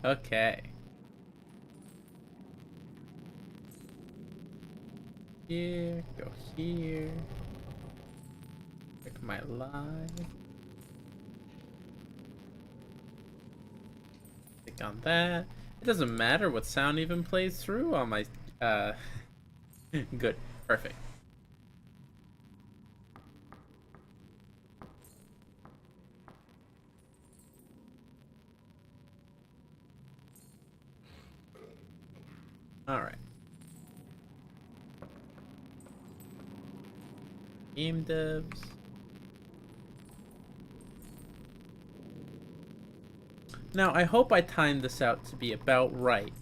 Okay. Here, go here. Check my live. Click on that. It doesn't matter what sound even plays through on my good. Perfect. All right. Game devs. Now, I hope I timed this out to be about right.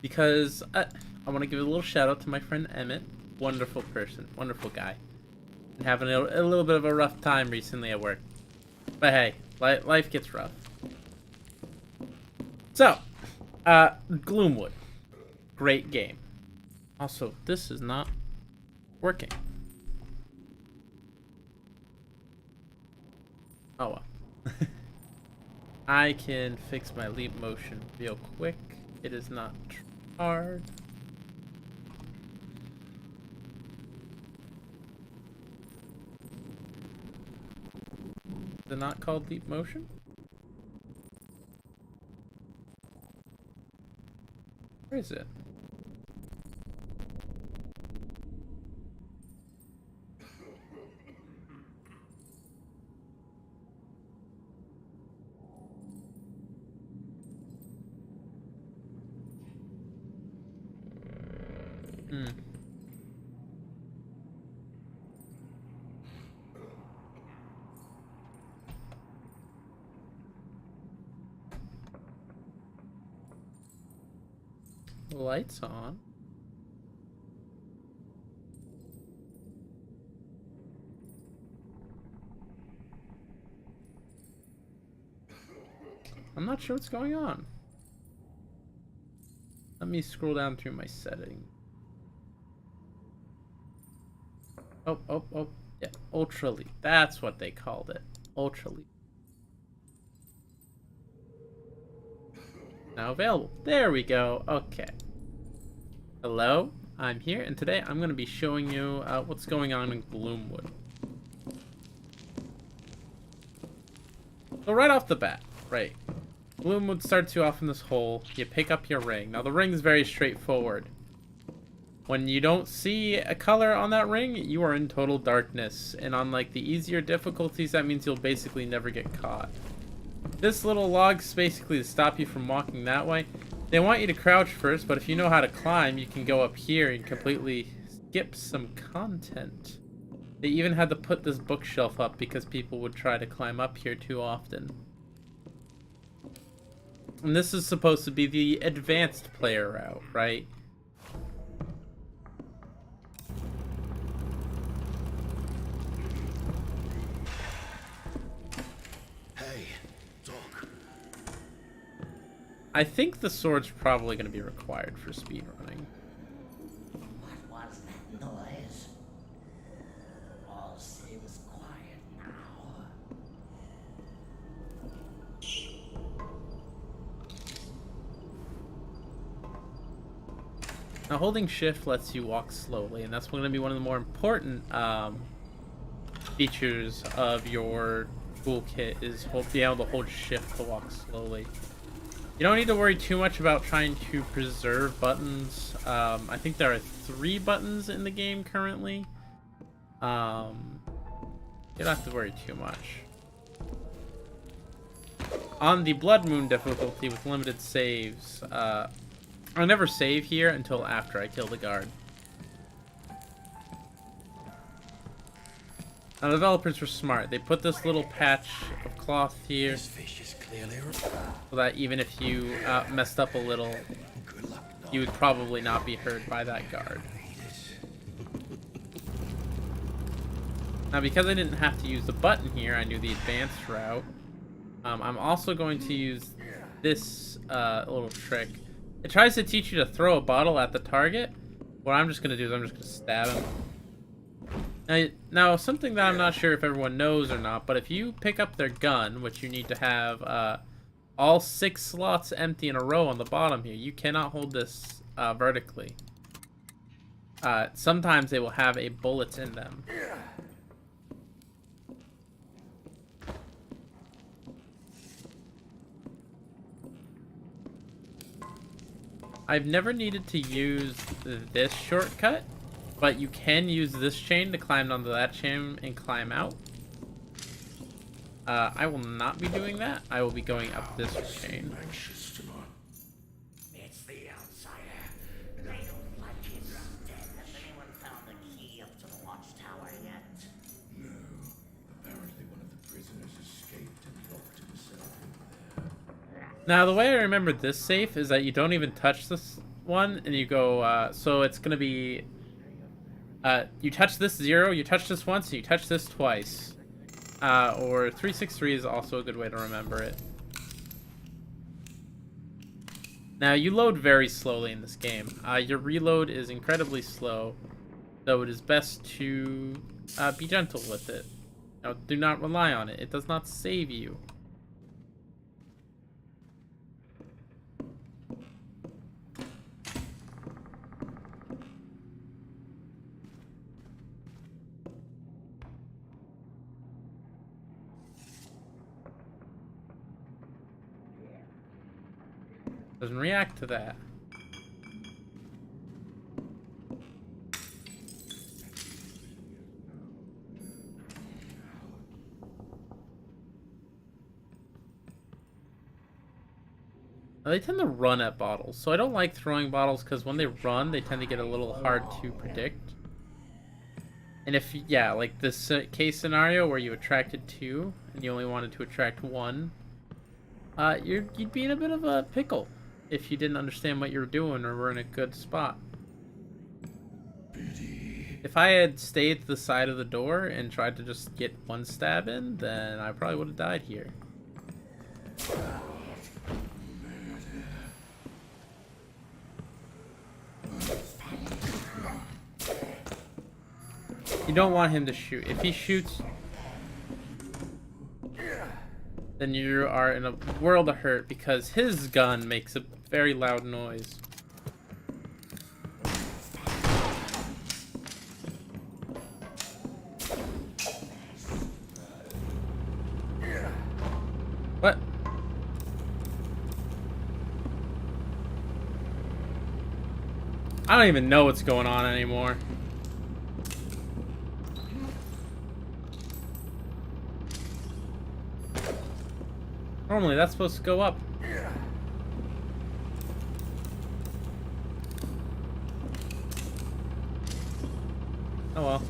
Because I want to give a little shout out to my friend Emmett. Wonderful person. Wonderful guy. And having a little bit of a rough time recently at work. But hey, life gets rough. So, Gloomwood. Great game. Also, this is not working. Oh well. I can fix my leap motion real quick. It is not hard. Is it not called leap motion? Where is it? Lights on. I'm not sure what's going on. Let me scroll down through my settings. Oh. Yeah, Ultra Leap. That's what they called it. Ultra Leap. Now available. There we go. Okay. Hello, I'm here, and today I'm going to be showing you what's going on in Gloomwood. So right off the bat, right, Gloomwood starts you off in this hole. You pick up your ring. Now the ring is very straightforward. When you don't see a color on that ring, you are in total darkness. And on like the easier difficulties, that means you'll basically never get caught. This little log's basically to stop you from walking that way. They want you to crouch first, but if you know how to climb, you can go up here and completely skip some content. They even had to put this bookshelf up because people would try to climb up here too often. And this is supposed to be the advanced player route, right? I think the sword's probably going to be required for speedrunning. What was that noise? All seems quiet now. Now, holding shift lets you walk slowly, and that's going to be one of the more important features of your toolkit is being able to hold shift to walk slowly. You don't need to worry too much about trying to preserve buttons. I think there are 3 buttons in the game currently. You don't have to worry too much. On the Blood Moon difficulty with limited saves, I never save here until after I kill the guard. Now, the developers were smart. They put this little patch of cloth here so that even if you messed up a little, you would probably not be hurt by that guard. Now, because I didn't have to use the button here, I knew the advanced route. I'm also going to use this little trick. It tries to teach you to throw a bottle at the target. What I'm just going to do is I'm just going to stab him. Now, something that I'm not sure if everyone knows or not, but if you pick up their gun, which you need to have all 6 slots empty in a row on the bottom here, you cannot hold this vertically. Sometimes they will have a bullets in them. I've never needed to use this shortcut, but you can use this chain to climb onto that chain and climb out. I will not be doing that. I will be going up this chain. It's the outsider. They don't like it. Has anyone found the key up to the watchtower yet? No. Apparently one of the prisoners escaped and locked himself in there. Now, the way I remember this safe is that you don't even touch this one, and you go, so it's gonna be, you touch this 0, you touch this once, and you touch this twice. Or 363 is also a good way to remember it. Now, you load very slowly in this game. Your reload is incredibly slow, so it is best to be gentle with it. Now, do not rely on it. It does not save you. Doesn't react to that. Now, they tend to run at bottles, so I don't like throwing bottles because when they run, they tend to get a little hard to predict. And if, yeah, like this case scenario where you attracted 2 and you only wanted to attract 1, you'd be in a bit of a pickle if you didn't understand what you were doing or were in a good spot. If I had stayed to the side of the door and tried to just get 1 stab in, then I probably would have died here. You don't want him to shoot. If he shoots, then you are in a world of hurt because his gun makes a very loud noise. What? I don't even know what's going on anymore. Normally that's supposed to go up. Oh well.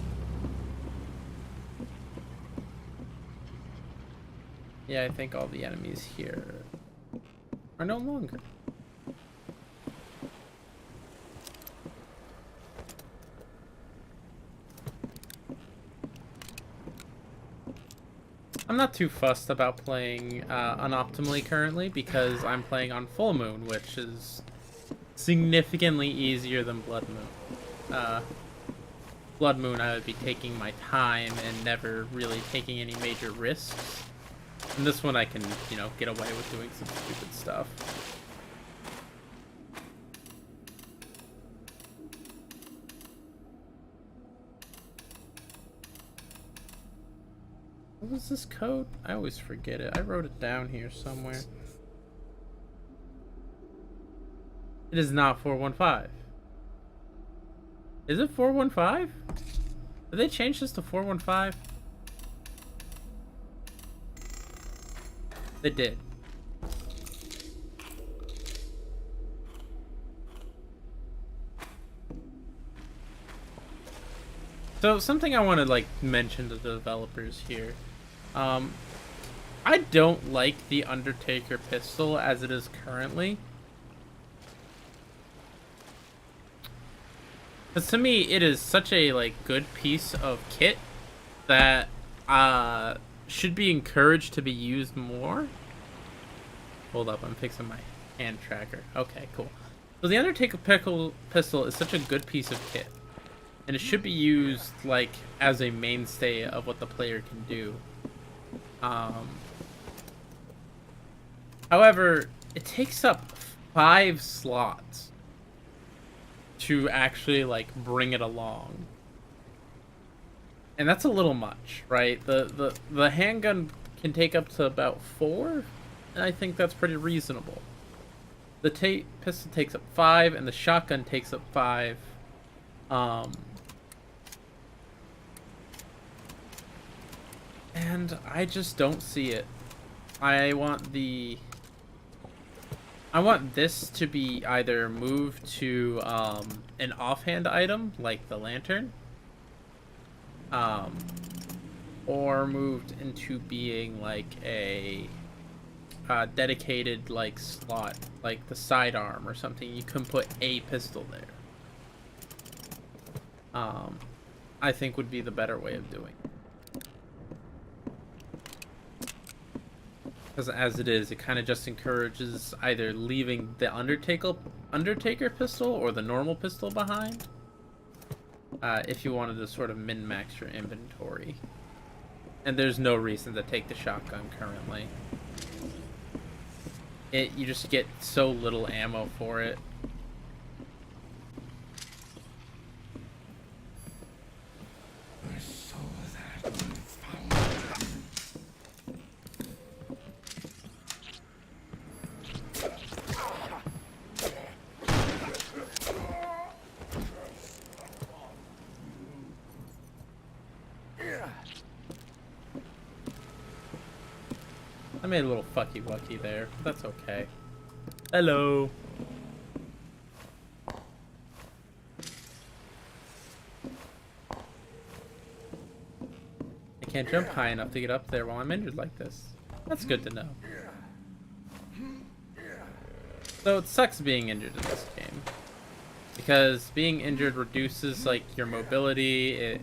Yeah, I think all the enemies here are no longer. I'm not too fussed about playing unoptimally currently because I'm playing on Fullmoon, which is significantly easier than Blood Moon. Blood Moon, I would be taking my time and never really taking any major risks. And this one I can, you know, get away with doing some stupid stuff. What was this code? I always forget it. I wrote it down here somewhere. It is not 415. Is it 415? Did they change this to 415? They did. So something I want to like mention to the developers here. I don't like the Undertaker pistol as it is currently. Because to me, it is such a like good piece of kit that should be encouraged to be used more. Hold up, I'm fixing my hand tracker. Okay, cool. So the Undertaker pistol is such a good piece of kit and it should be used like as a mainstay of what the player can do. However, it takes up 5 slots to actually like bring it along. And that's a little much, right? The handgun can take up to about 4, and I think that's pretty reasonable. The pistol takes up 5, and the shotgun takes up 5. And I just don't see it. I want this to be either moved to an offhand item like the lantern, or moved into being like a dedicated like slot, like the sidearm or something. You can put a pistol there. I think would be the better way of doing it. Because as it is, it kind of just encourages either leaving the Undertaker pistol or the normal pistol behind. If you wanted to sort of min-max your inventory. And there's no reason to take the shotgun currently. You just get so little ammo for it. I saw that when I found it. I made a little fucky wucky there, but that's okay. Hello. I can't jump high enough to get up there while I'm injured like this. That's good to know. So it sucks being injured in this game, because being injured reduces like your mobility.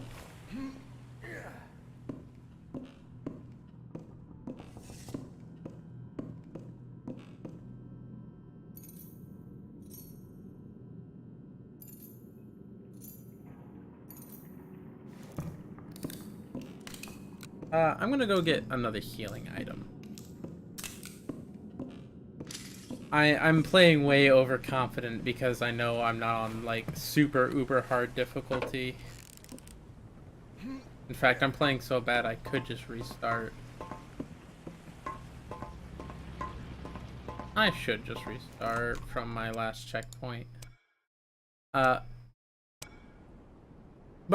I'm gonna go get another healing item. I'm playing way overconfident because I know I'm not on like super uber hard difficulty. In fact, I'm playing so bad I could just restart. I should just restart from my last checkpoint. But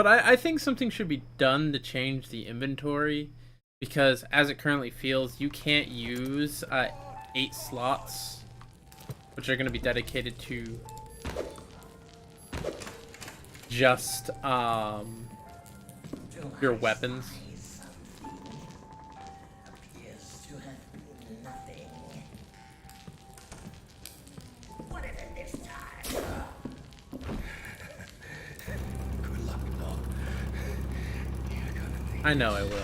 I think something should be done to change the inventory, because as it currently feels, you can't use 8 slots, which are going to be dedicated to just your weapons. Appears to have been nothing. What is it this time? Good luck, dog. You're gonna need I know I will.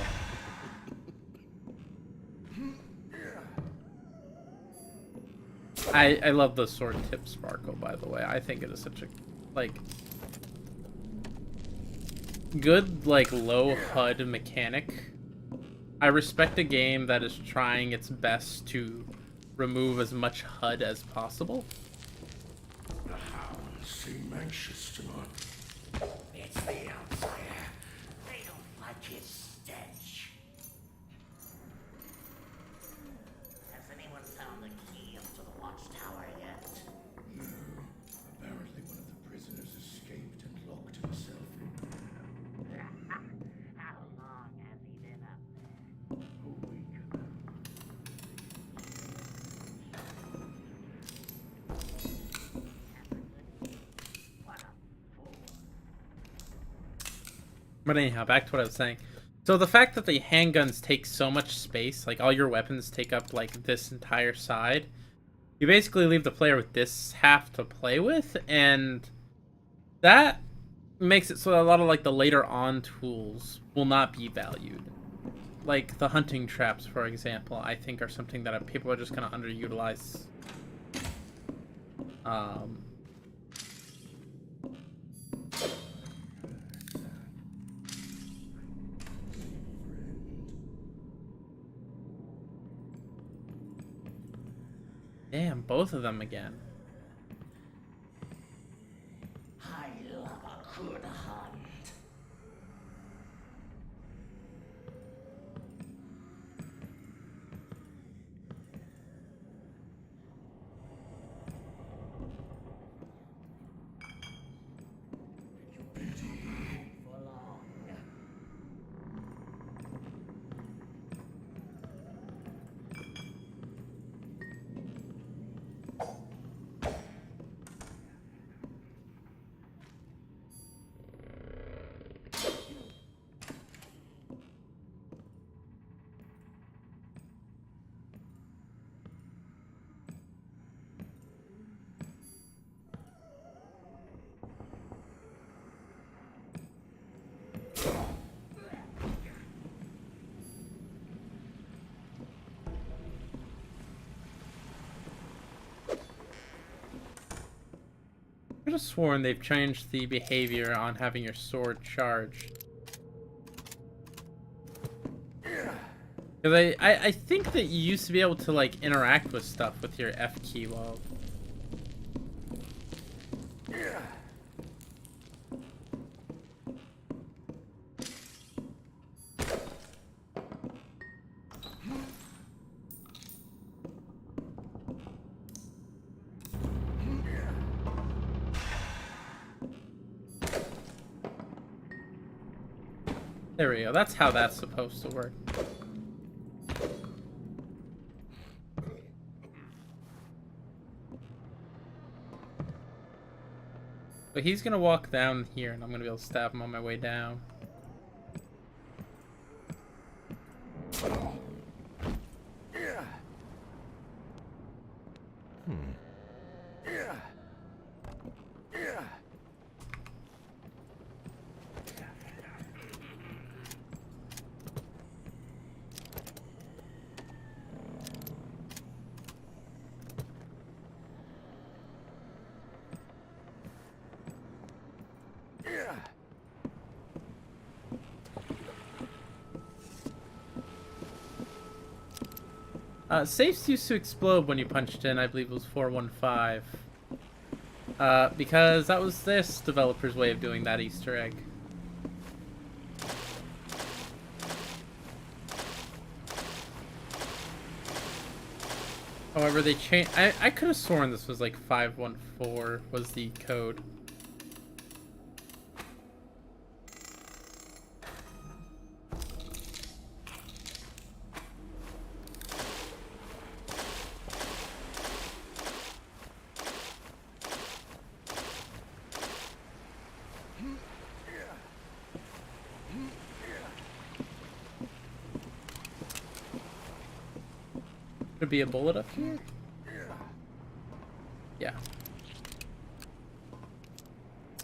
I love the sword tip sparkle, by the way. I think it is such a like good like low HUD mechanic. I respect a game that is trying its best to remove as much HUD as possible. The hounds seem anxious tonight. It's the outsider. They don't like his stench. Has anyone found the key up to the watchtower yet? No. Apparently one of the prisoners escaped and locked himself in there. How long has he been up there? A week ago. What a fool. But anyhow, back to what I was saying. So the fact that the handguns take so much space, like all your weapons take up like this entire side, you basically leave the player with this half to play with, and that makes it so that a lot of like the later on tools will not be valued. Like the hunting traps, for example, I think are something that people are just gonna underutilize. Damn, both of them again. I love a good hunt. You busy for long. I could have sworn they've changed the behavior on having your sword charged. Because I think that you used to be able to, like, interact with stuff with your F key while... There we go. That's how that's supposed to work. But he's gonna walk down here, and I'm gonna be able to stab him on my way down. Safes used to explode when you punched in, I believe it was 415. Because that was this developer's way of doing that Easter egg. However, they changed... I could have sworn this was like 514 was the code. Could be a bullet up here? Yeah.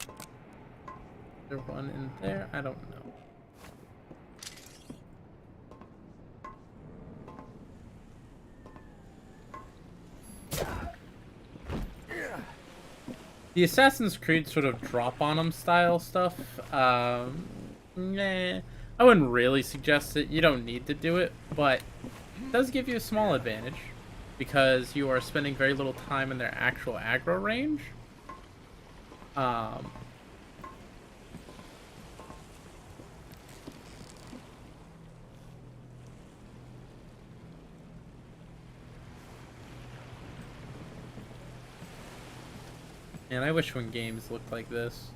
Is there one in there? I don't know. The Assassin's Creed sort of drop on them style stuff, nah, I wouldn't really suggest it. You don't need to do it, but it does give you a small advantage because you are spending very little time in their actual aggro range. And I wish when games looked like this.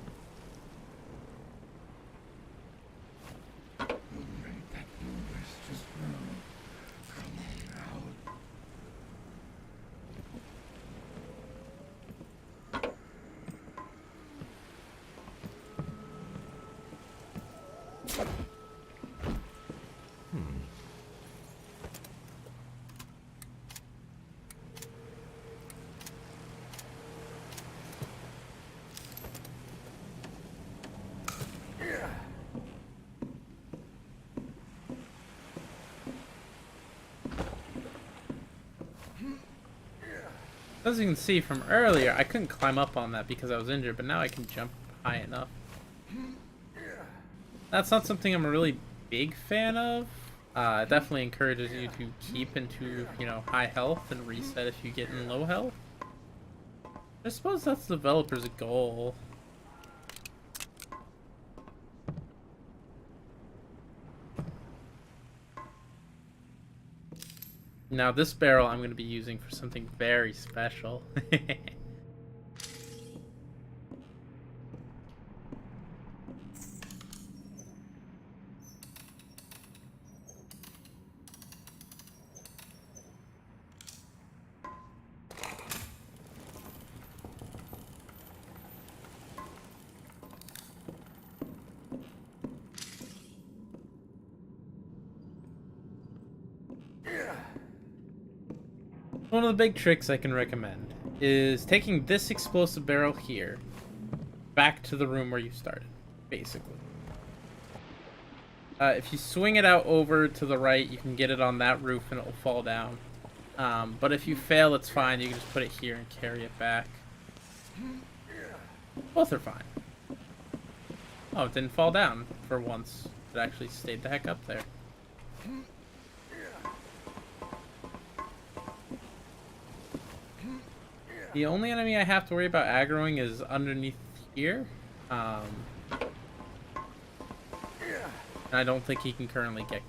As you can see from earlier, I couldn't climb up on that because I was injured, but now I can jump high enough. That's not something I'm a really big fan of, It definitely encourages you to keep into, you know, high health and reset if you get in low health. I suppose that's the developer's goal. Now this barrel I'm going to be using for something very special. One of the big tricks I can recommend is taking this explosive barrel here back to the room where you started, basically. If you swing it out over to the right, you can get it on that roof and it will fall down. But if you fail, it's fine. You can just put it here and carry it back. Both are fine. Oh, it didn't fall down for once. It actually stayed the heck up there. The only enemy I have to worry about aggroing is underneath here. And I don't think he can currently get to me.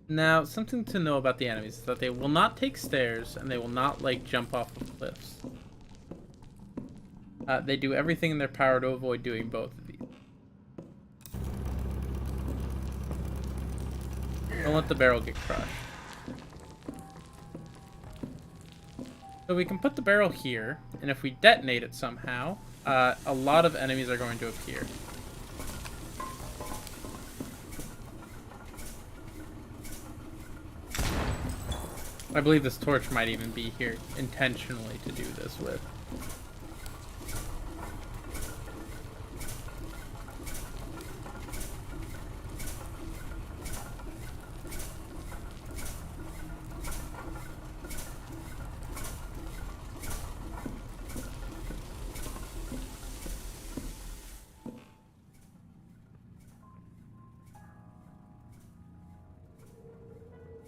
Now, something to know about the enemies is that they will not take stairs and they will not, like, jump off of cliffs. They do everything in their power to avoid doing both of these. Don't let the barrel get crushed. So we can put the barrel here, and if we detonate it somehow, a lot of enemies are going to appear. I believe this torch might even be here intentionally to do this with.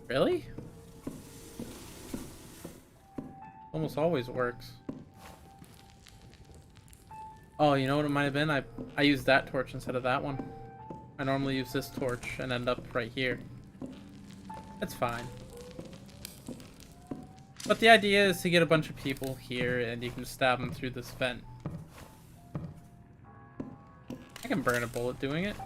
Really? Almost always works. Oh, you know what it might have been? I used that torch instead of that one. I normally use this torch and end up right here. That's fine. But the idea is to get a bunch of people here and you can stab them through this vent. I can burn a bullet doing it.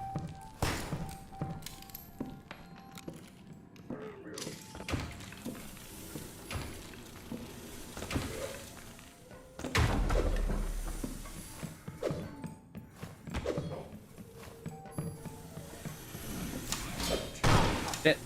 Shit.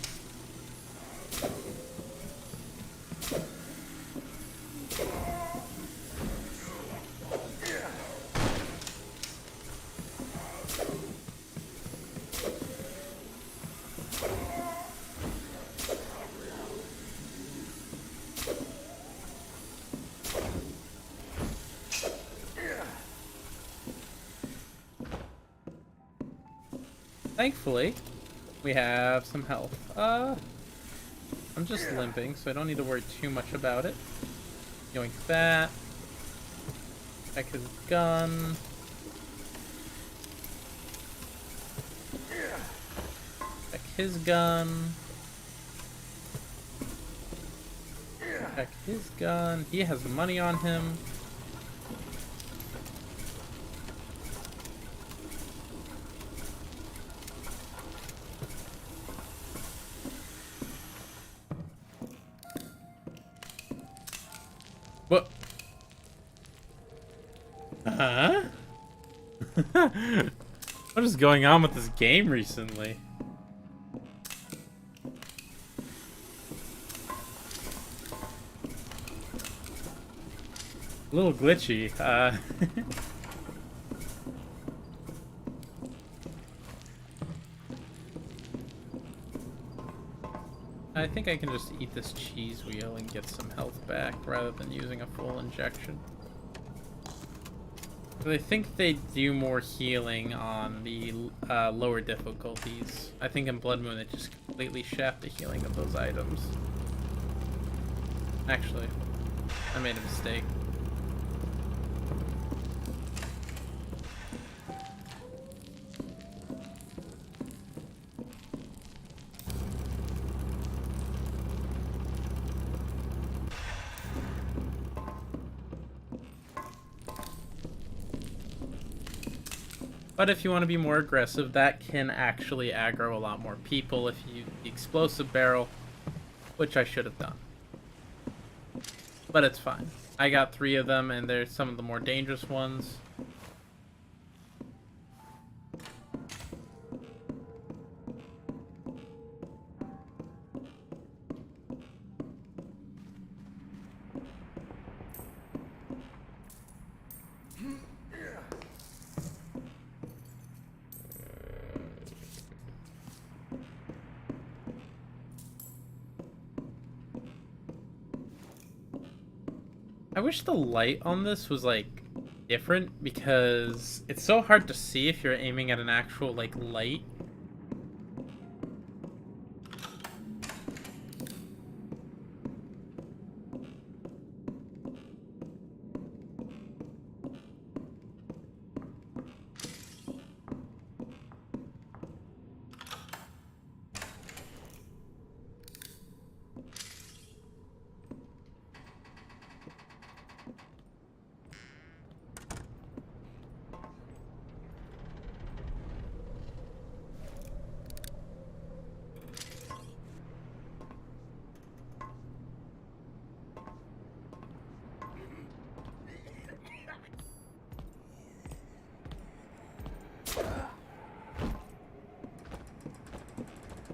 Thankfully, we have some health. I'm just limping, so I don't need to worry too much about it. Yoink that. Check his gun. Check his gun. Check his gun. He has money on him. What? Huh? What is going on with this game recently? A little glitchy. I think I can just eat this cheese wheel and get some health back rather than using a full injection. I think they do more healing on the lower difficulties. I think in Blood Moon it just completely shaft the healing of those items. Actually, I made a mistake. But if you want to be more aggressive, that can actually aggro a lot more people if you use the explosive barrel, which I should have done. But it's fine. I got 3 of them, and they're some of the more dangerous ones. I wish the light on this was, like, different, because it's so hard to see if you're aiming at an actual, like, light.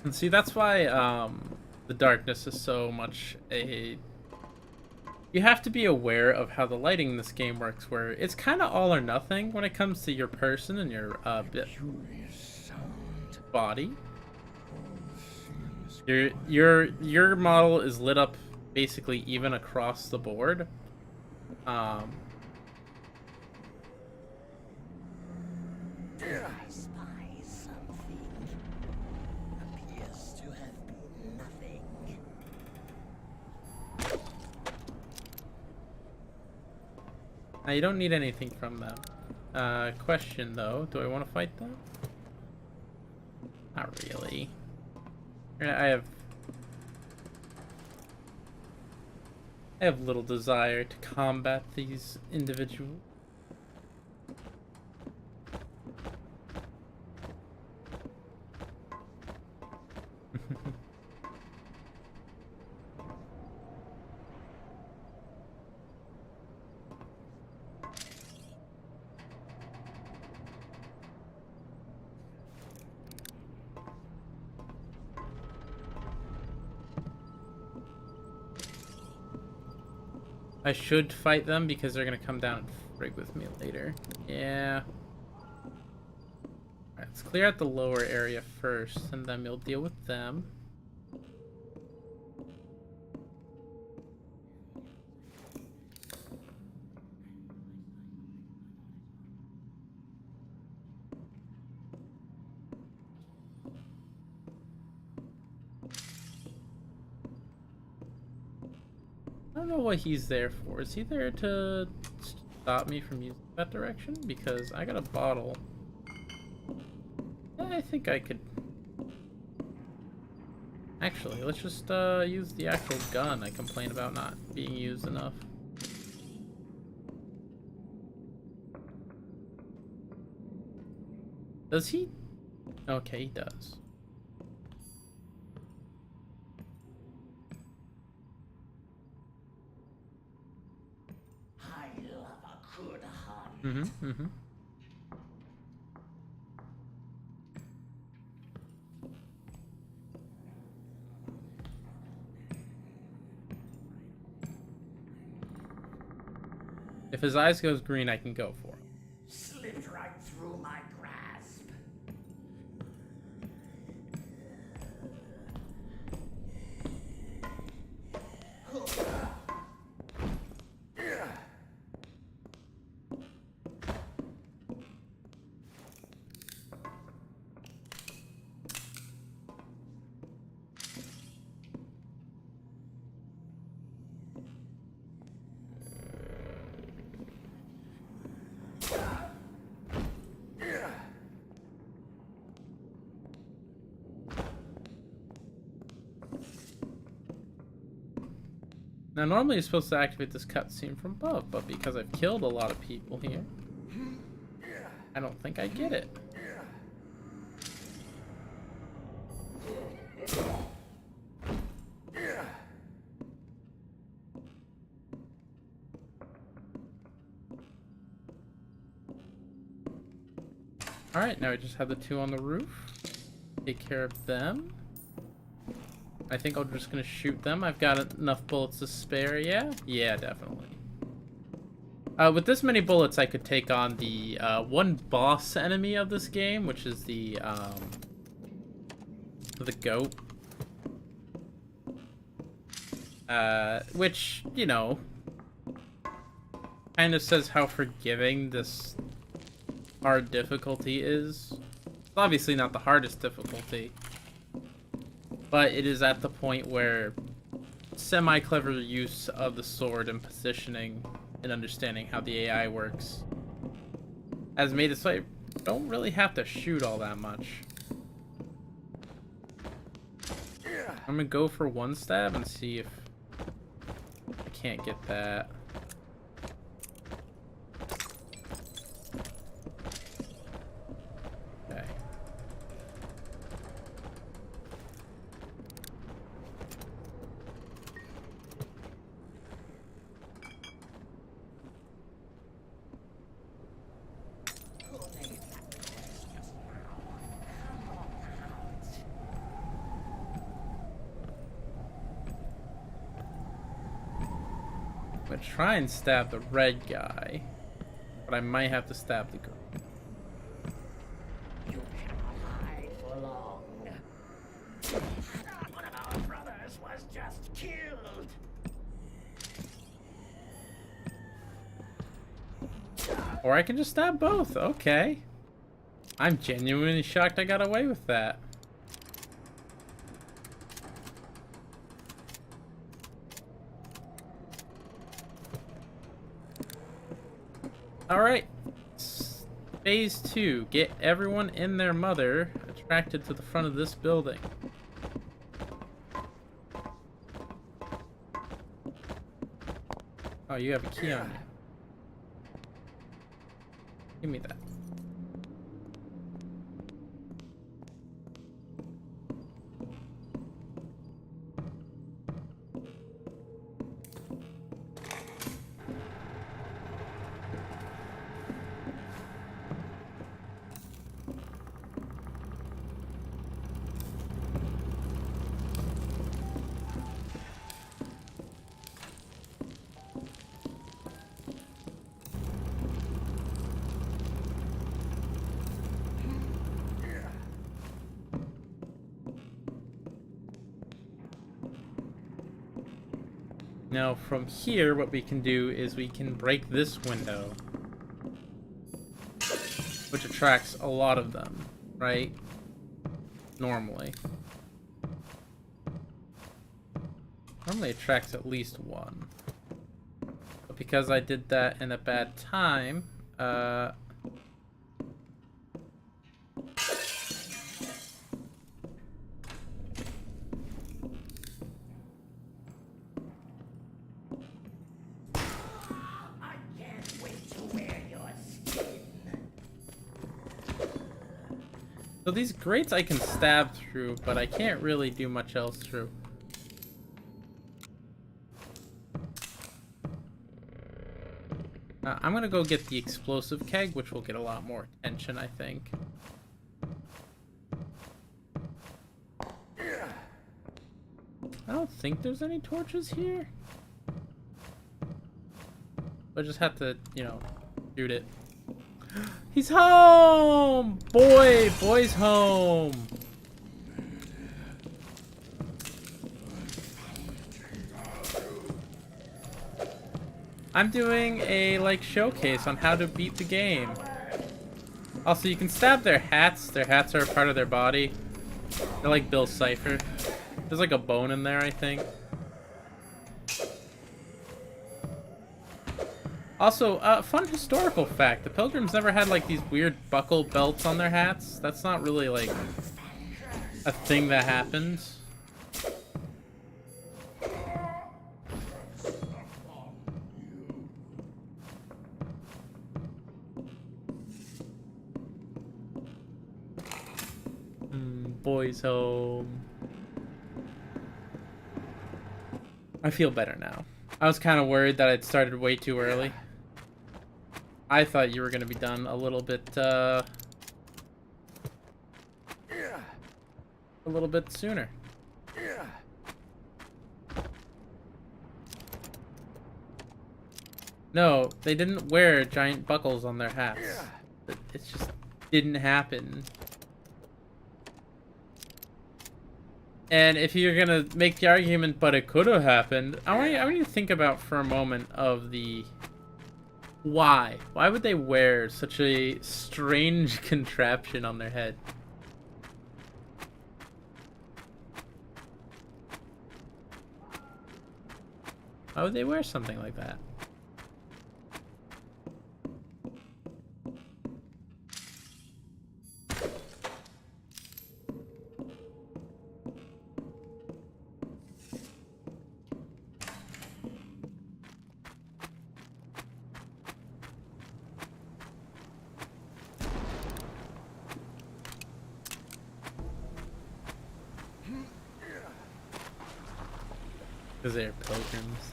And see, that's why the darkness is so much a... You have to be aware of how the lighting in this game works, where it's kind of all or nothing when it comes to your person and your body. Your model is lit up basically even across the board. I spy something. Appears to have been nothing. Now, you don't need anything from them. Question though, do I want to fight them? Not really. I have little desire to combat these individuals. I should fight them because they're gonna come down and frig with me later. Yeah. Alright, let's clear out the lower area first, and then we'll deal with them. I don't know what he's there for. Is he there to stop me from using that direction? Because I got a bottle. Yeah, I think I could... Actually, let's just use the actual gun I complain about not being used enough. Does he? Okay, he does. I love a good hunt. Mm-hmm. If his eyes goes green, I can go for him. Slipped right through my grasp. Now, normally you're supposed to activate this cutscene from above, but because I've killed a lot of people here, I don't think I get it. Alright, now we just have the two on the roof. Take care of them. I think I'm just gonna shoot them. I've got enough bullets to spare, yeah? Yeah, definitely. With this many bullets, I could take on the one boss enemy of this game, which is the goat. Which, you know, kind of says how forgiving this hard difficulty is. It's obviously not the hardest difficulty, but it is at the point where semi-clever use of the sword and positioning and understanding how the AI works has made it so I don't really have to shoot all that much. I'm gonna go for one stab and see if I can't get that. Okay. I'm gonna try and stab the red guy, but I might have to stab the girl. You cannot hide for long. One of our brothers was just killed. Or I can just stab both. Okay. I'm genuinely shocked I got away with that. Alright. Phase 2. Get everyone and their mother attracted to the front of this building. Oh, you have a key on you. Give me that. Now from here, what we can do is we can break this window, which attracts a lot of them, right? Normally attracts at least one. But because I did that in a bad time, so these grates I can stab through, but I can't really do much else through. I'm gonna go get the explosive keg, which will get a lot more attention, I think. I don't think there's any torches here. I just have to, you know, shoot it. He's home! Boy's home! I'm doing a, like, showcase on how to beat the game. Also, you can stab their hats. Their hats are a part of their body. They're like Bill Cipher. There's like a bone in there, I think. Also, fun historical fact. The Pilgrims never had, like, these weird buckle belts on their hats. That's not really, like, a thing that happens. Boys home. I feel better now. I was kind of worried that I'd started way too early. I thought you were going to be done a little bit sooner. No, they didn't wear giant buckles on their hats. It just didn't happen. And if you're gonna make the argument, but it could have happened, I want you to think about for a moment of the why. Why would they wear such a strange contraption on their head? Why would they wear something like that? Because they're pilgrims.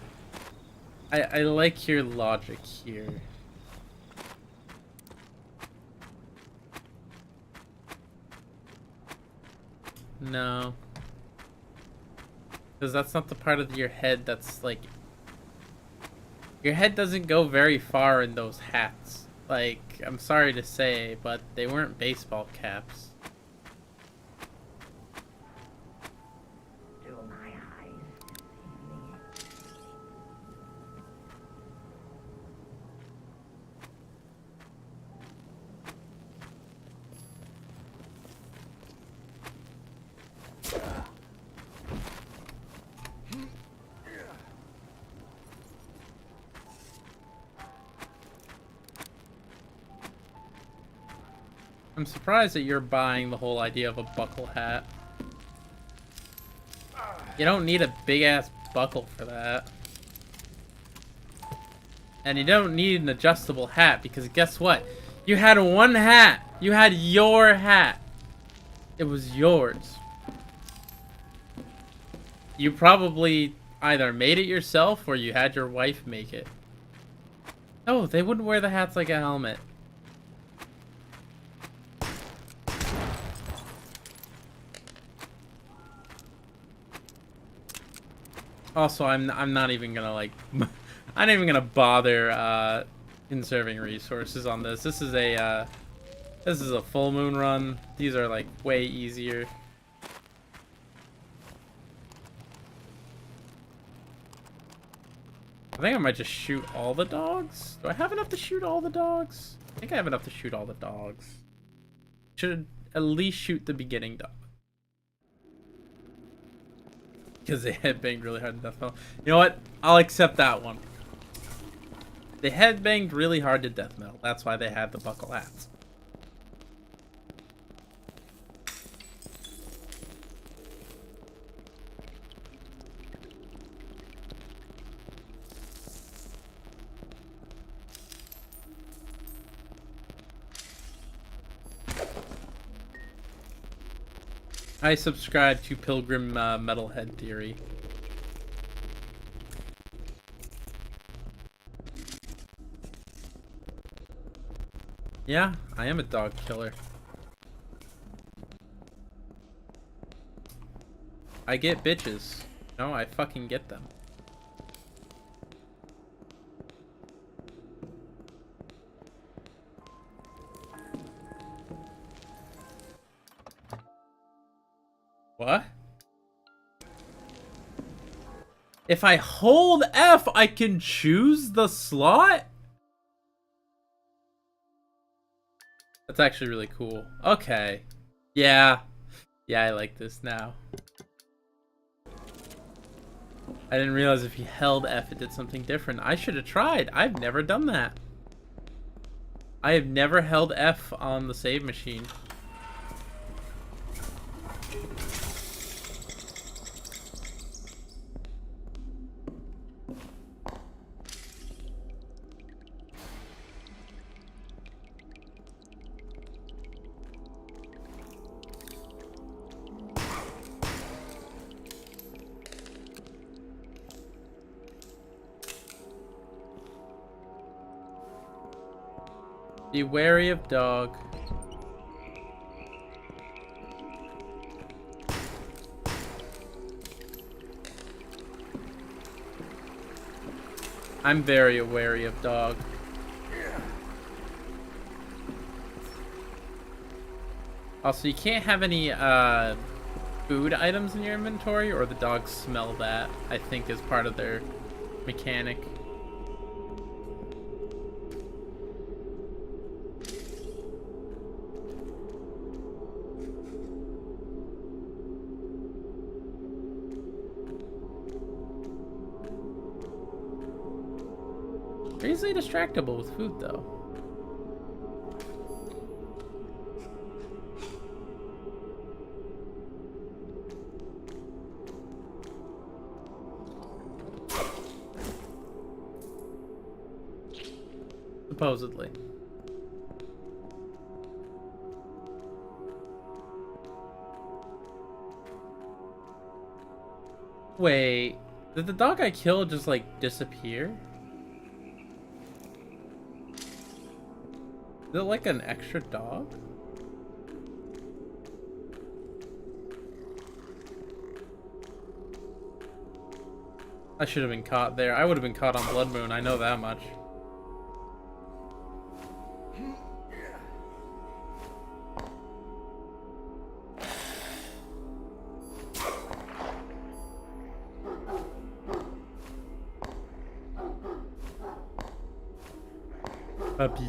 I like your logic here. No. Because that's not the part of your head that's like... Your head doesn't go very far in those hats. Like, I'm sorry to say, but they weren't baseball caps. I'm surprised that you're buying the whole idea of a buckle hat. You don't need a big-ass buckle for that. And you don't need an adjustable hat, because guess what? You had one hat! You had your hat! It was yours. You probably either made it yourself, or you had your wife make it. No, they wouldn't wear the hats like a helmet. Also, I'm not even gonna like, I'm not even gonna bother conserving resources on this. This is a full moon run. These are like way easier. I think I might just shoot all the dogs. Do I have enough to shoot all the dogs? I think I have enough to shoot all the dogs. Should at least shoot the beginning dog. Because they headbanged really hard in death metal. You know what? I'll accept that one. They headbanged really hard to death metal. That's why they had the buckle hats. I subscribe to Pilgrim Metalhead Theory. Yeah, I am a dog killer. I get bitches. No, I fucking get them. What? If I hold F, I can choose the slot? That's actually really cool. Okay. Yeah. Yeah, I like this now. I didn't realize if you held F, it did something different. I should have tried. I've never done that. I have never held F on the save machine. Be wary of dog. I'm very wary of dog. Also, you can't have any food items in your inventory or the dogs smell that, I think is part of their mechanic. They're easily distractible with food, though. Supposedly. Wait, did the dog I killed just, like, disappear? Is it like an extra dog? I should have been caught there. I would have been caught on Blood Moon, I know that much. Puppy.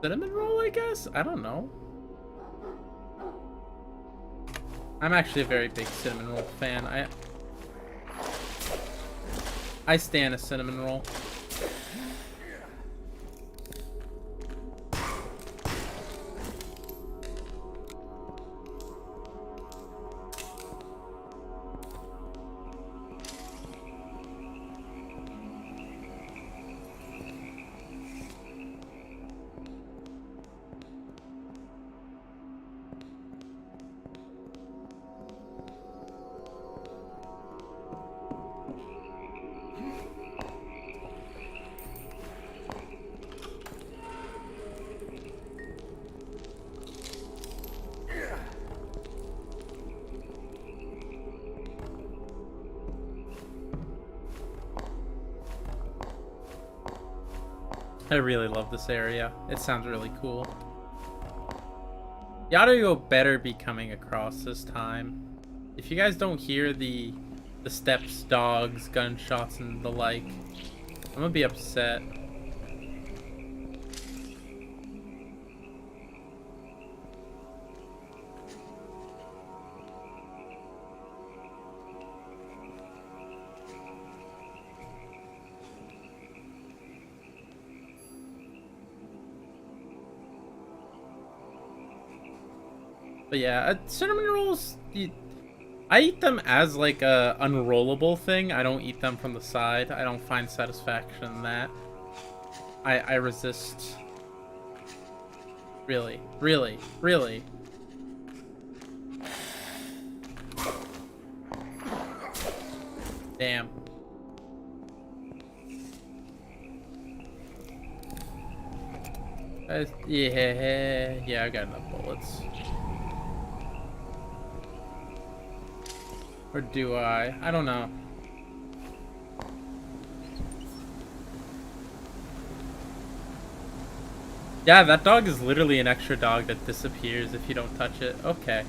Cinnamon roll, I guess? I don't know. I'm actually a very big cinnamon roll fan. I stan a cinnamon roll. I really love this area. It sounds really cool. Yadario better be coming across this time. If you guys don't hear the steps, dogs, gunshots, and the like, I'm gonna be upset. But yeah, cinnamon rolls, I eat them as like a unrollable thing. I don't eat them from the side. I don't find satisfaction in that. I resist. Really, really, really. Damn. Yeah, I got enough bullets. Or do I? I don't know. Yeah, that dog is literally an extra dog that disappears if you don't touch it. Okay.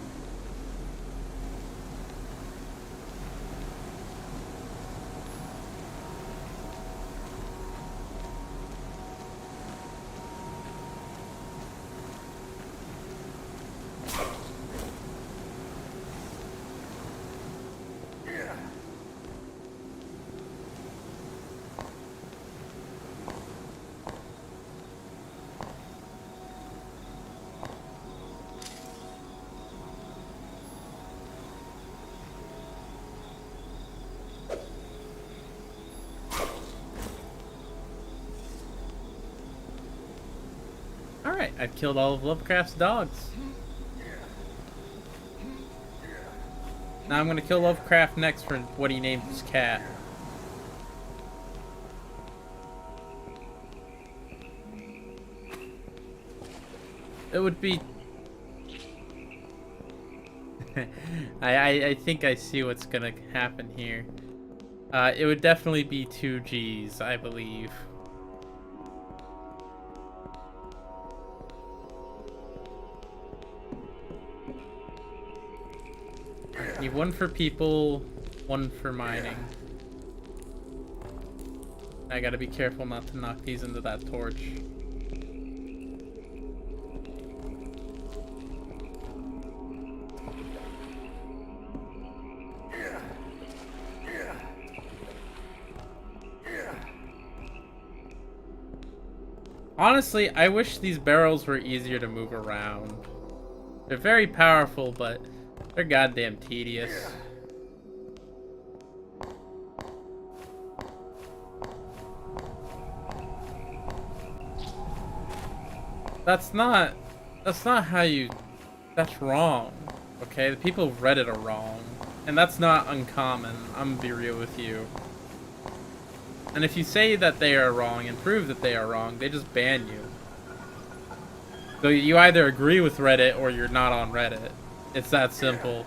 Alright, I've killed all of Lovecraft's dogs. Now I'm gonna kill Lovecraft next for what he named his cat. It would be... I think I see what's gonna happen here. It would definitely be 2 Gs, I believe. Need 1 for people, 1 for mining. I gotta be careful not to knock these into that torch. Honestly, I wish these barrels were easier to move around. They're very powerful, but they're goddamn tedious. That's not how you... That's wrong. Okay, the people of Reddit are wrong. And that's not uncommon. I'm gonna be real with you. And if you say that they are wrong and prove that they are wrong, they just ban you. So you either agree with Reddit or you're not on Reddit. It's that simple.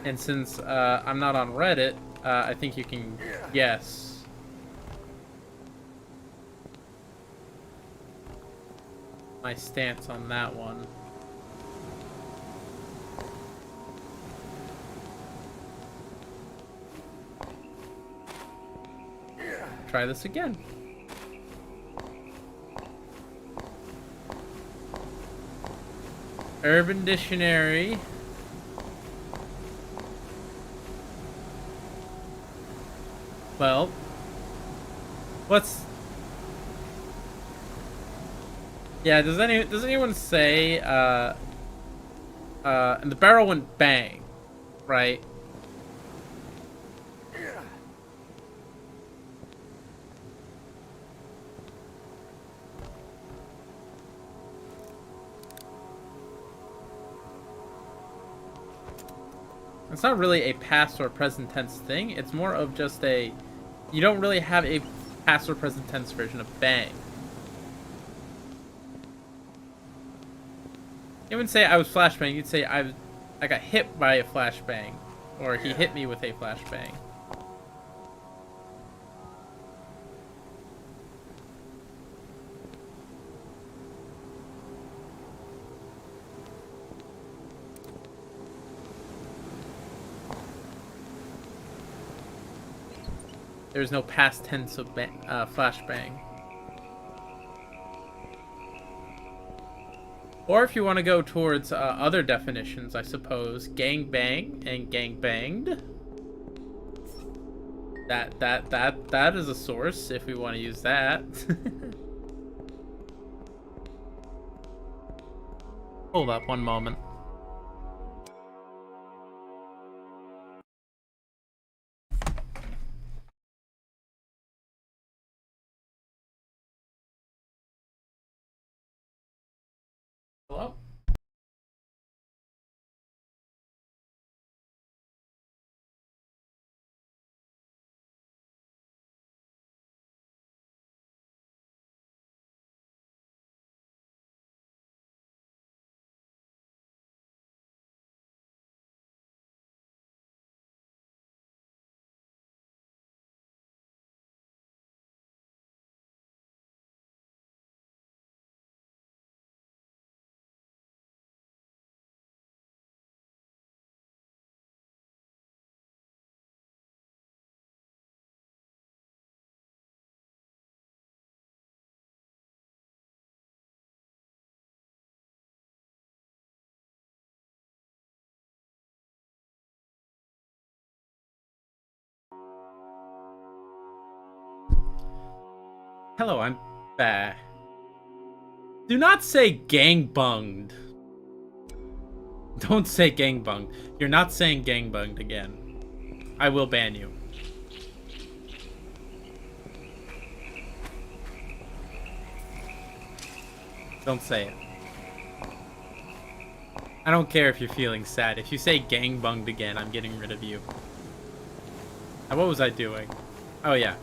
And since I'm not on Reddit, I think you can guess. My stance on that one. Try this again. Urban Dictionary. Well, what's... Yeah, does anyone say, and the barrel went bang, right? It's not really a past or present tense thing. It's more of just a... You don't really have a past or present tense version of bang. You wouldn't say I was flashbang. You'd say I got hit by a flashbang. Or he hit me with a flashbang. There's no past tense of flashbang. Or if you want to go towards other definitions, I suppose, gangbang and gangbanged. That is a source if we want to use that. Hold up one moment. Hello? Hello, I'm back. Do not say gangbunged. Don't say gangbunged. You're not saying gangbunged again. I will ban you. Don't say it. I don't care if you're feeling sad. If you say gangbunged again, I'm getting rid of you. What was I doing? Oh, yeah.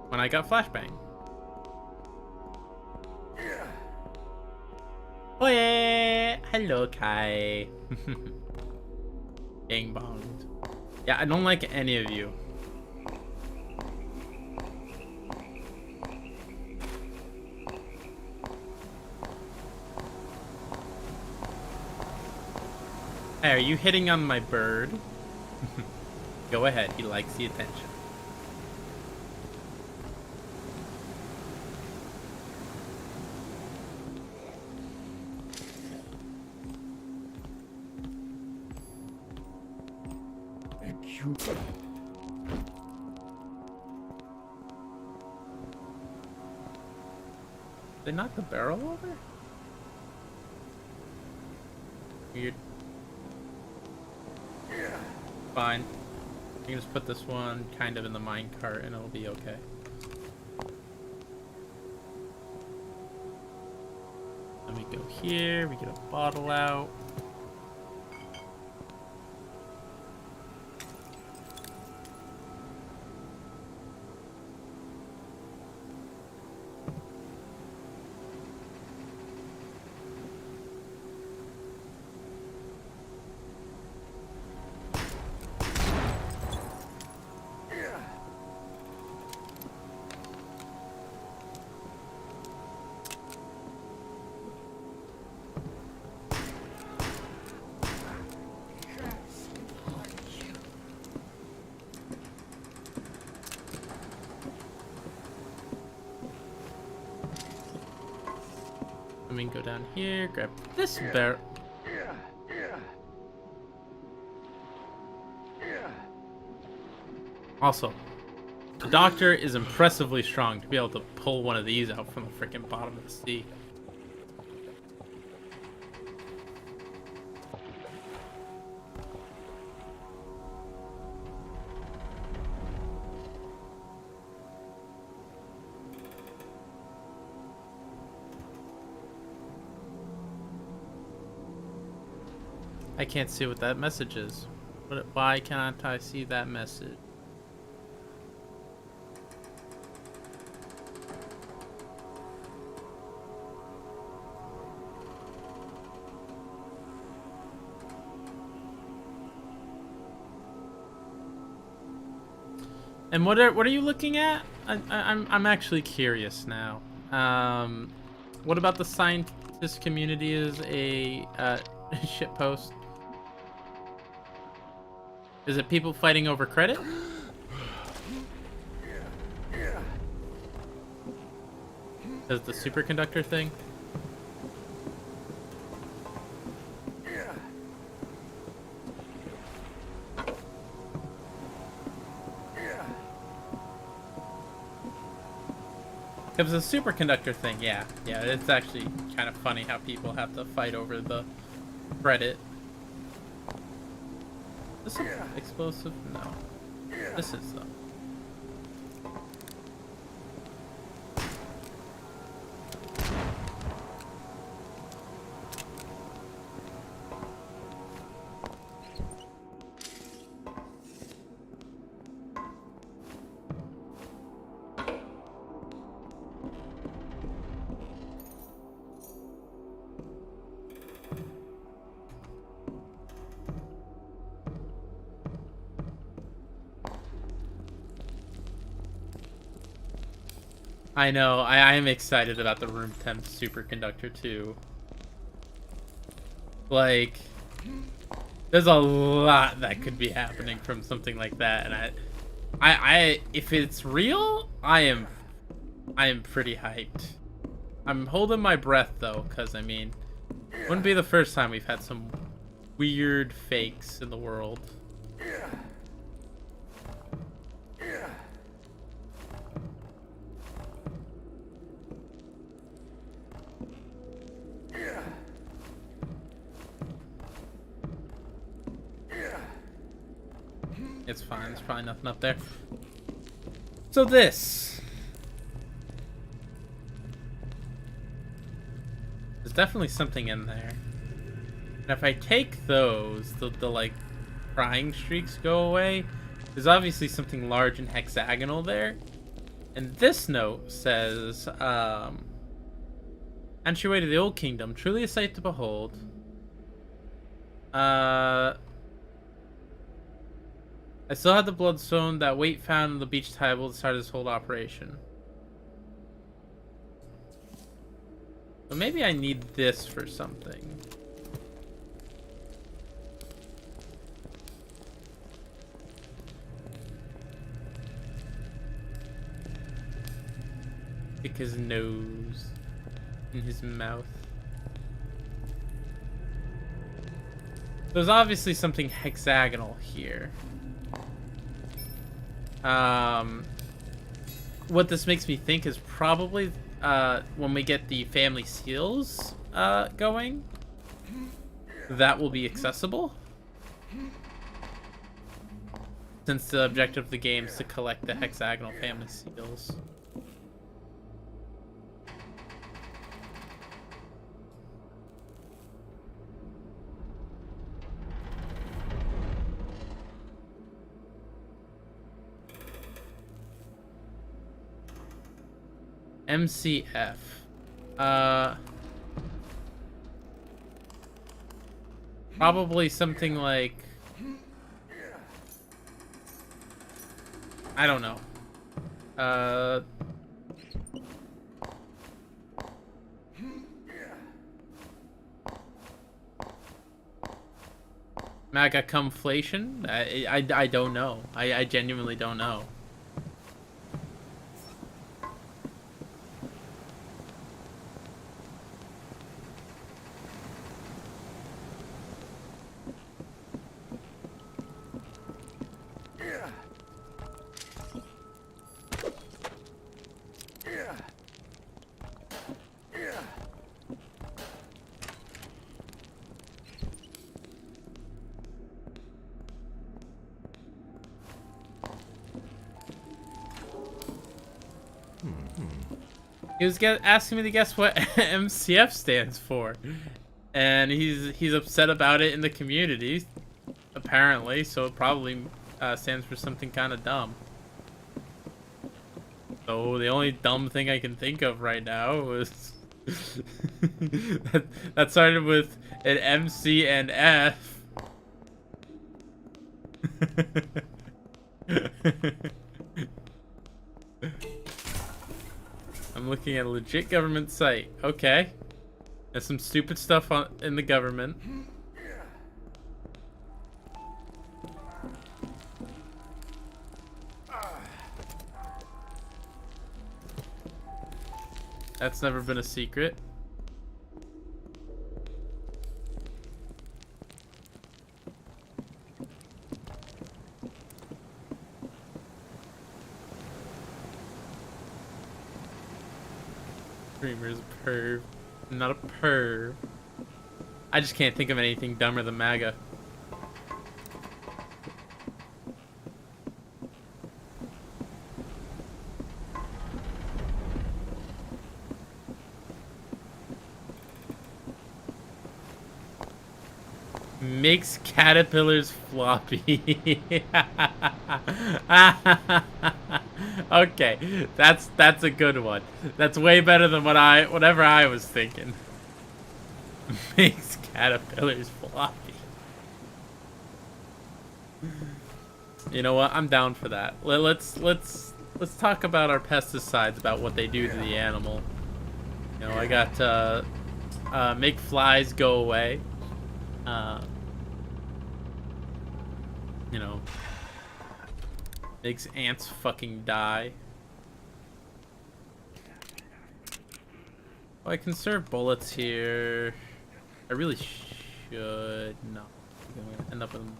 When I got flashbang. Oh yeah! Hello, Kai. Gangbonged. Yeah, I don't like any of you. Hey, are you hitting on my bird? Go ahead, he likes the attention. They knocked the barrel over? Weird. Fine. You can just put this one kind of in the minecart and it'll be okay. Let me go here, we get a bottle out. Let me go down here, grab this barrel. Also, the doctor is impressively strong to be able to pull one of these out from the freaking bottom of the sea. I can't see what that message is. Why can't I see that message? And what are you looking at? I'm actually curious now. What about the scientist community is a shitpost? Is it people fighting over credit? Is the superconductor thing? It was a superconductor thing, yeah. Yeah, it's actually kind of funny how people have to fight over the credit. This is explosive? No. This is though. I know, I am excited about the room temp superconductor too. Like, there's a lot that could be happening from something like that, and I if it's real, I am pretty hyped. I'm holding my breath though, cause I mean, wouldn't be the first time we've had some weird fakes in the world. It's fine. There's probably nothing up there. So this. There's definitely something in there. And if I take those, the like crying streaks go away. There's obviously something large and hexagonal there. And this note says, Entryway to the Old Kingdom, truly a sight to behold. I still had the bloodstone that Waite found on the beach table to start this whole operation. But maybe I need this for something. Pick his nose in his mouth. There's obviously something hexagonal here. What this makes me think is probably when we get the family seals going, that will be accessible. Since the objective of the game is to collect the hexagonal family seals. MCF. Probably something like... I don't know. Maga cumflation? I don't know. I genuinely don't know. He was asking me to guess what MCF stands for, and he's upset about it in the community, apparently. So it probably stands for something kind of dumb. So the only dumb thing I can think of right now is that started with an MC and F. I'm looking at a legit government site. Okay. There's some stupid stuff in the government. That's never been a secret. Dreamer's a perv. I'm not a perv. I just can't think of anything dumber than MAGA. Makes caterpillars floppy. Okay, that's a good one. That's way better than whatever I was thinking. Makes caterpillars floppy. You know what? I'm down for that. Let's talk about our pesticides, about what they do to the animal. You know, I got make flies go away. You know, makes ants fucking die. Oh, I conserve bullets here. I really should not. I'm gonna end up with them.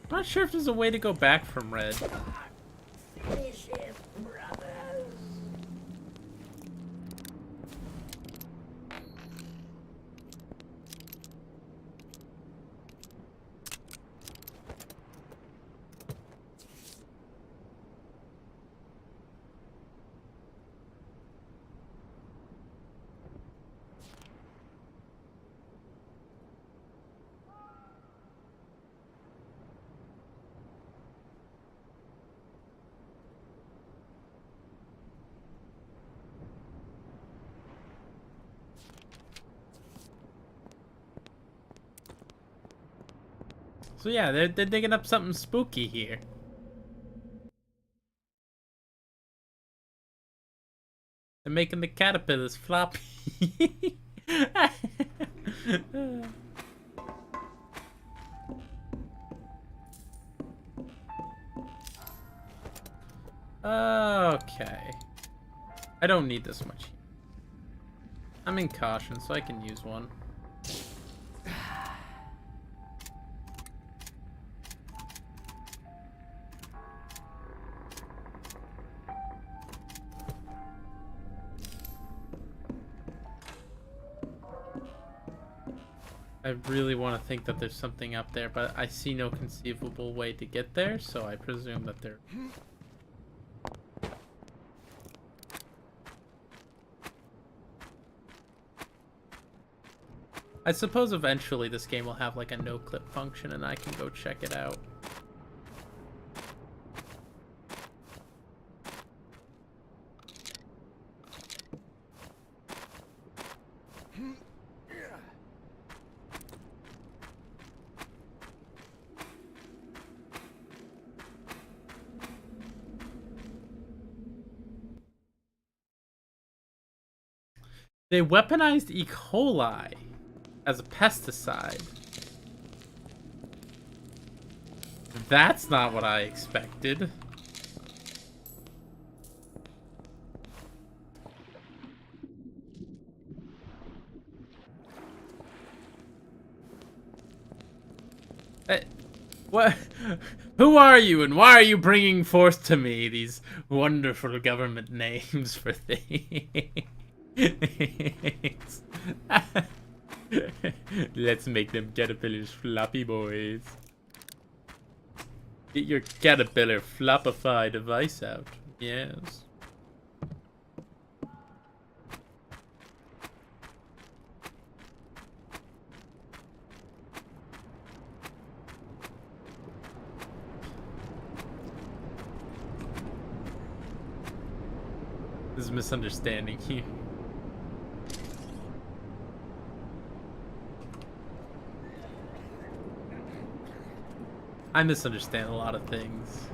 I'm not sure if there's a way to go back from red. So yeah, they're digging up something spooky here. They're making the caterpillars floppy. Okay. I don't need this much. I'm in caution, so I can use one. I really want to think that there's something up there, but I see no conceivable way to get there, so I presume that there... I suppose eventually this game will have like a no-clip function and I can go check it out. They weaponized E. coli as a pesticide. That's not what I expected. What? Who are you, and why are you bringing forth to me these wonderful government names for things? Let's make them caterpillars floppy boys. Get your caterpillar flopify device out. Yes. This is a misunderstanding here. I misunderstand a lot of things.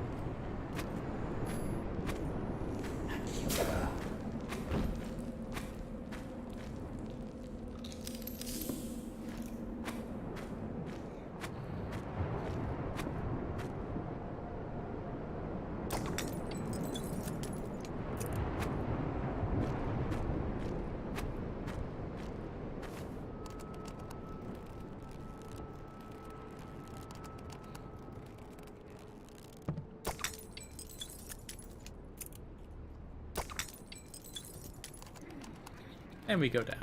And we go down.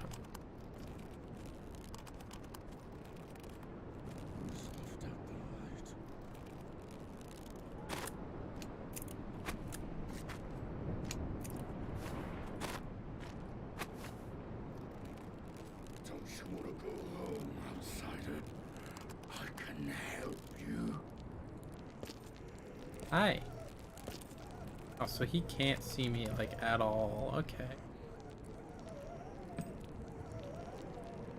Don't you want to go home, outsider? I can help you. Hi. Oh, so he can't see me, like, at all. Okay.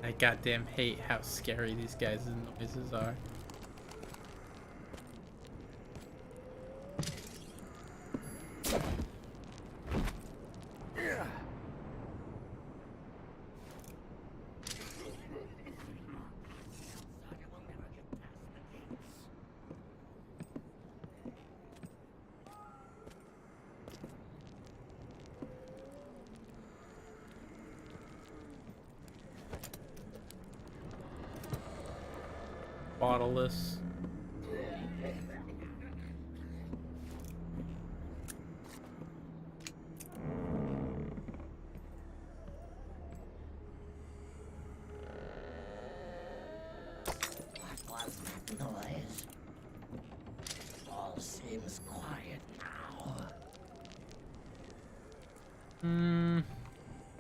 I goddamn hate how scary these guys' noises are. Bottleless. What was that noise? All seems quiet now.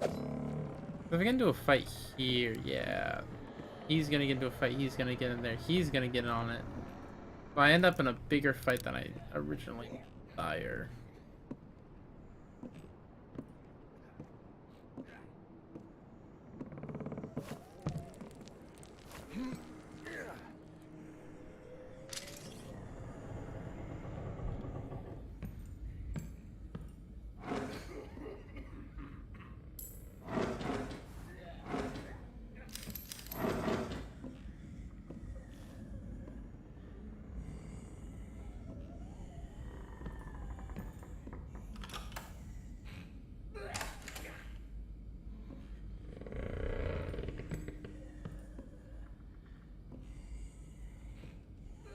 If we get into a fight here, yeah. He's gonna get into a fight, he's gonna get in there, he's gonna get on it. So I end up in a bigger fight than I originally desired.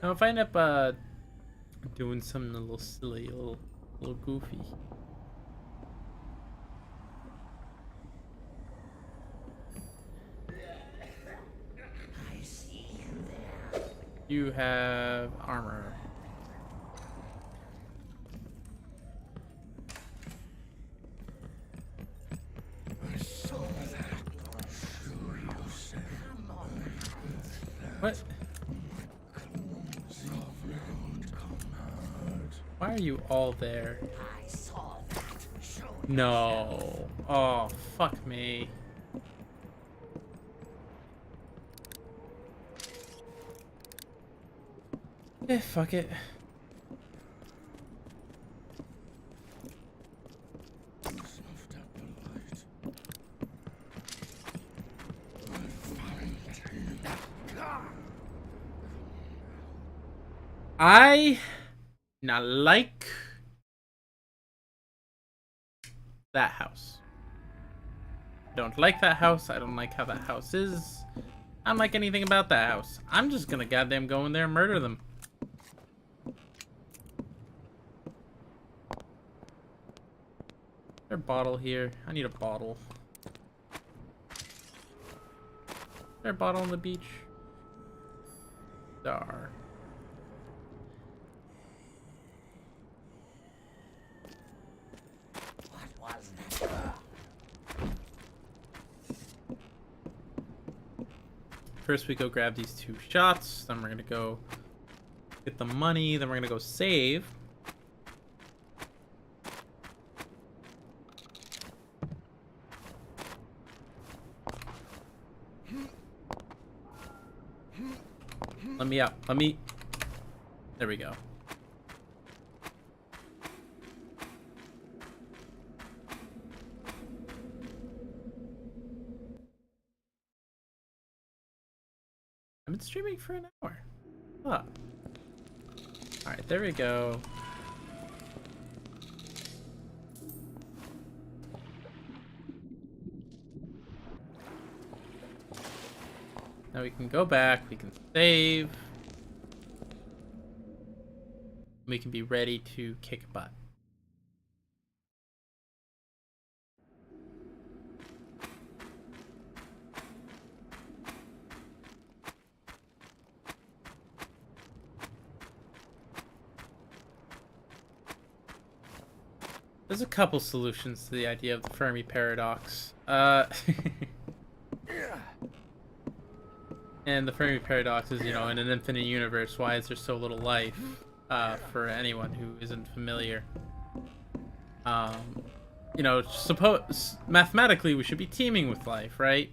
Now if I end up doing something a little silly, a little goofy. I see you there. You have armor. I saw that. Show yourself. What? Sovereign command. Why are you all there? I saw that. Show No. Oh, fuck me. Eh, fuck it. Snuffed out the light. I find you. I not like that house. I don't like that house. I don't like how that house is. I don't like anything about that house. I'm just gonna goddamn go in there and murder them. Is there a bottle here? I need a bottle. Is there a bottle on the beach? There are. what was that? First we go grab these 2 shots, then we're gonna go get the money, then we're gonna go save. Let me out, let me... There we go. I've been streaming for an hour. Huh. Alright, there we go. Now we can go back, we can save. We can be ready to kick butt. There's a couple solutions to the idea of the Fermi paradox. And the Fermi paradox is, you know, in an infinite universe, why is there so little life? For anyone who isn't familiar. You know, suppose mathematically we should be teeming with life, right?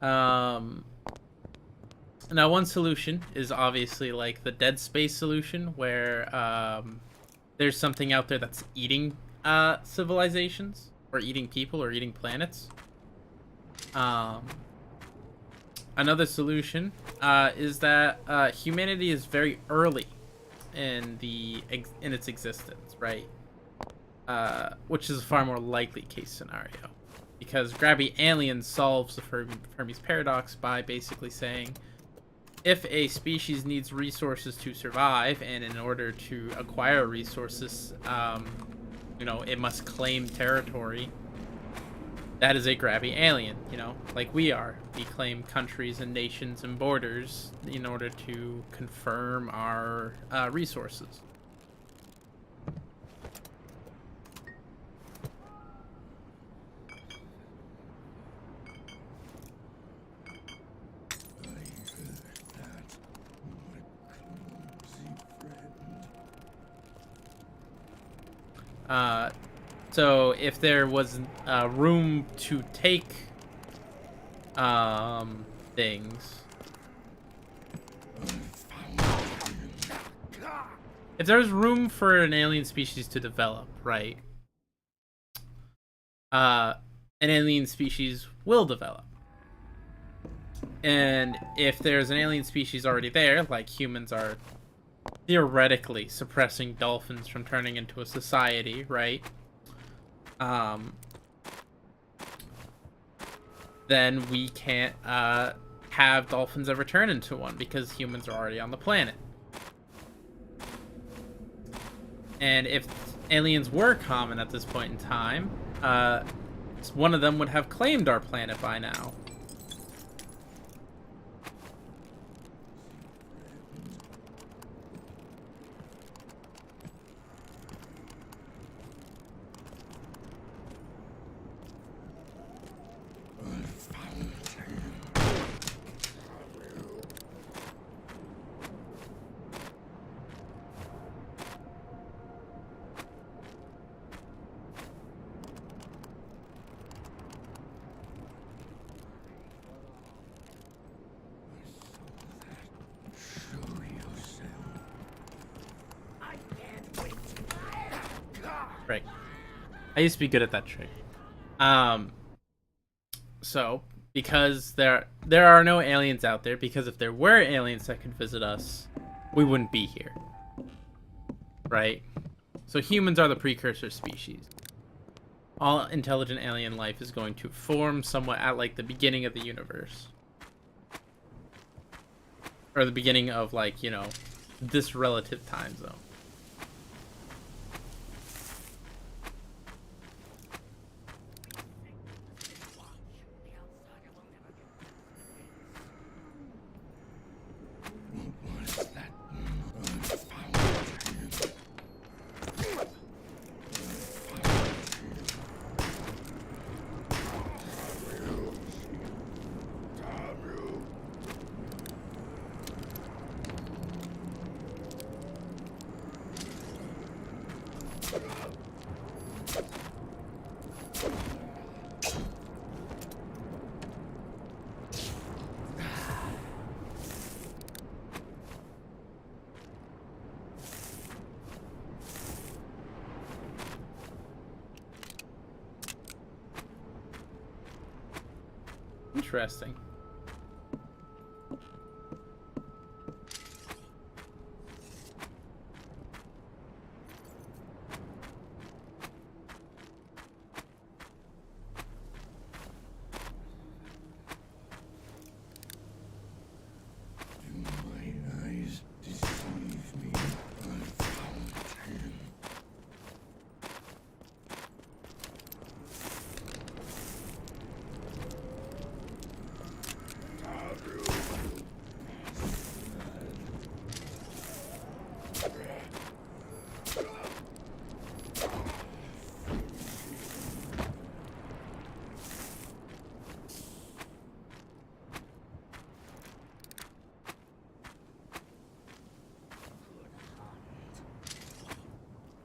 Now one solution is obviously like the Dead Space solution, where there's something out there that's eating civilizations, or eating people, or eating planets. Another solution is that humanity is very early in its existence, right? Which is a far more likely case scenario, because Grabby Alien solves the Fermi's paradox by basically saying, if a species needs resources to survive, and in order to acquire resources, you know, it must claim territory. That is a grabby alien, you know, like we are. We claim countries and nations and borders in order to confirm our resources. So if there was room to take things, if there's room for an alien species to develop, right? An alien species will develop. And if there's an alien species already there, like humans are theoretically suppressing dolphins from turning into a society, right? Then we can't have dolphins ever turn into one because humans are already on the planet. And if aliens were common at this point in time, one of them would have claimed our planet by now. Right. I used to be good at that trick. So because there are no aliens out there, because if there were aliens that could visit us, we wouldn't be here. Right? So humans are the precursor species. All intelligent alien life is going to form somewhat at like the beginning of the universe. Or the beginning of like, you know, this relative time zone. Interesting. Do my eyes deceive me? I found him.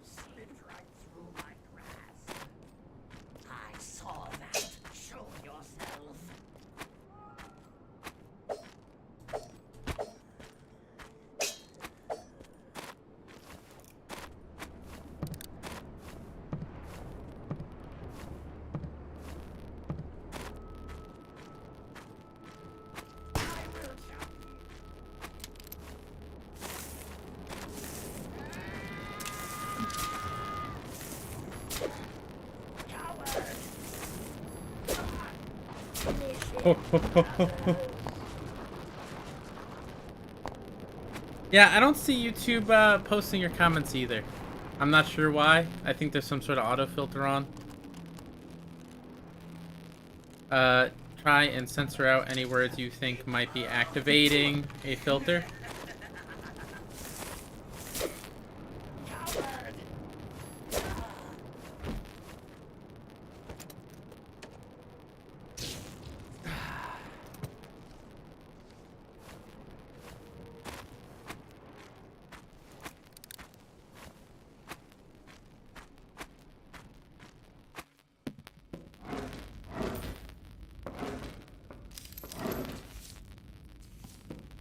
Slid right through my grasp. I saw that. Show yourself. I will chop you. Coward! Yeah, I don't see YouTube posting your comments either. I'm not sure why. I think there's some sort of auto filter on. Try and censor out any words you think might be activating a filter.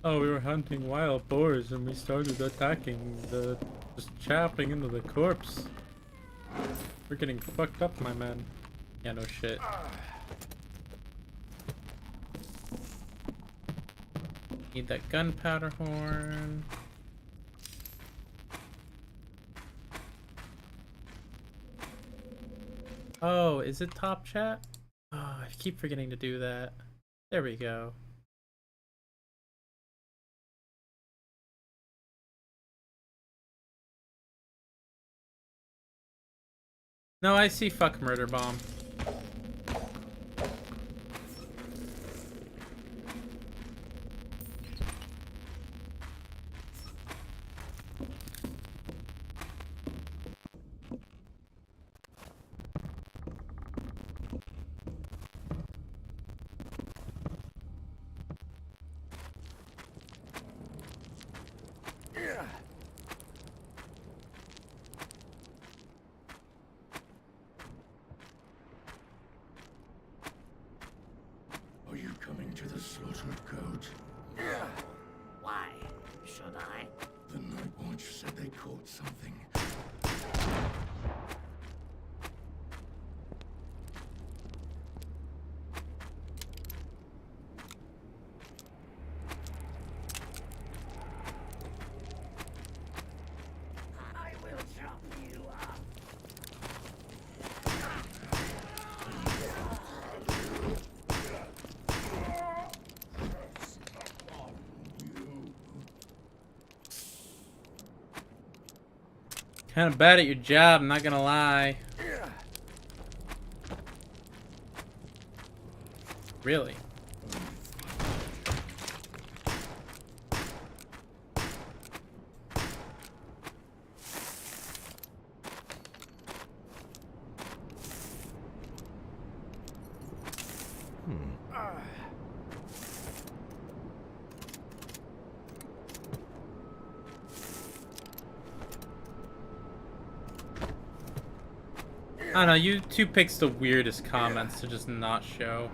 Oh, we were hunting wild boars and we started attacking just chopping into the corpse. We're getting fucked up, my man. Yeah, no shit. Need that gunpowder horn. Oh, is it top chat? Oh, I keep forgetting to do that. There we go. No, I see fuck murder bomb. Are you coming to the slaughtered goat? No. Why should I? The Night Watch said they caught something. I will chop you up. Kind of bad at your job, I'm not gonna lie. Really? I don't know, YouTube picks the weirdest comments to just not show.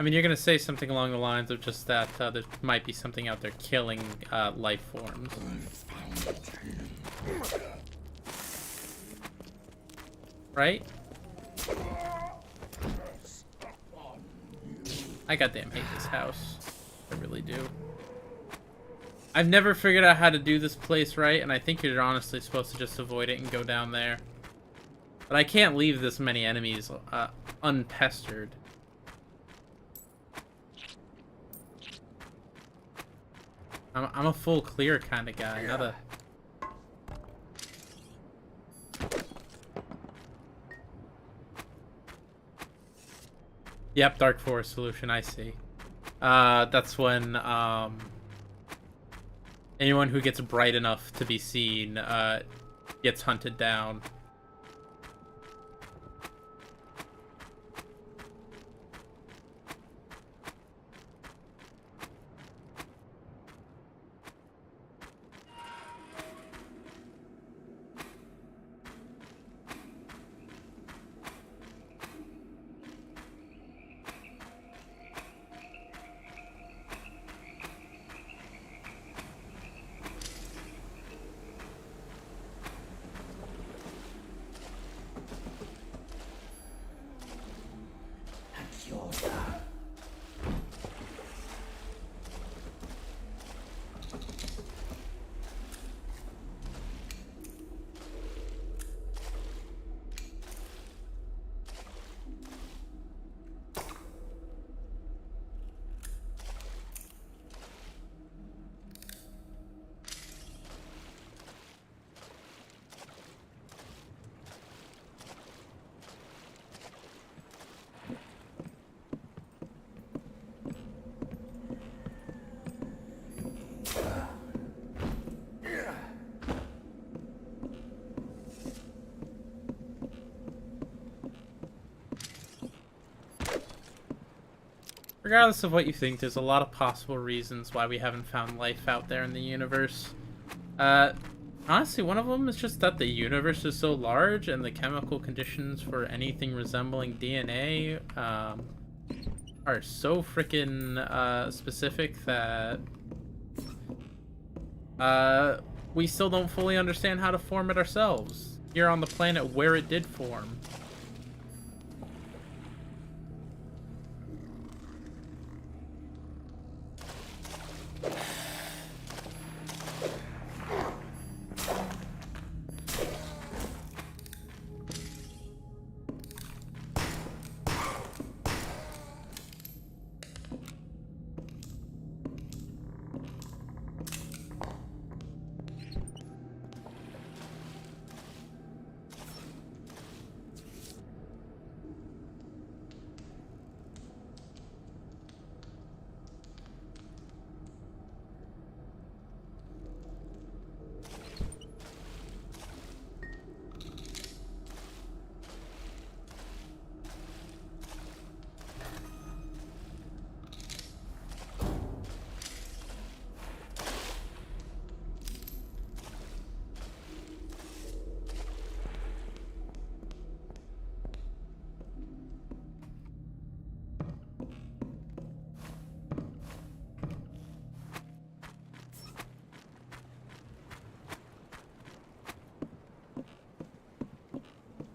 I mean, you're gonna say something along the lines of just that there might be something out there killing life forms. Right? I goddamn hate this house. I really do. I've never figured out how to do this place right, and I think you're honestly supposed to just avoid it and go down there. But I can't leave this many enemies unpestered. I'm a full clear kind of guy, not a... Yep, Dark Forest solution, I see. That's when, anyone who gets bright enough to be seen, gets hunted down. That's your turn. Regardless of what you think, there's a lot of possible reasons why we haven't found life out there in the universe. Honestly, one of them is just that the universe is so large and the chemical conditions for anything resembling DNA are so freaking specific that we still don't fully understand how to form it ourselves here on the planet where it did form.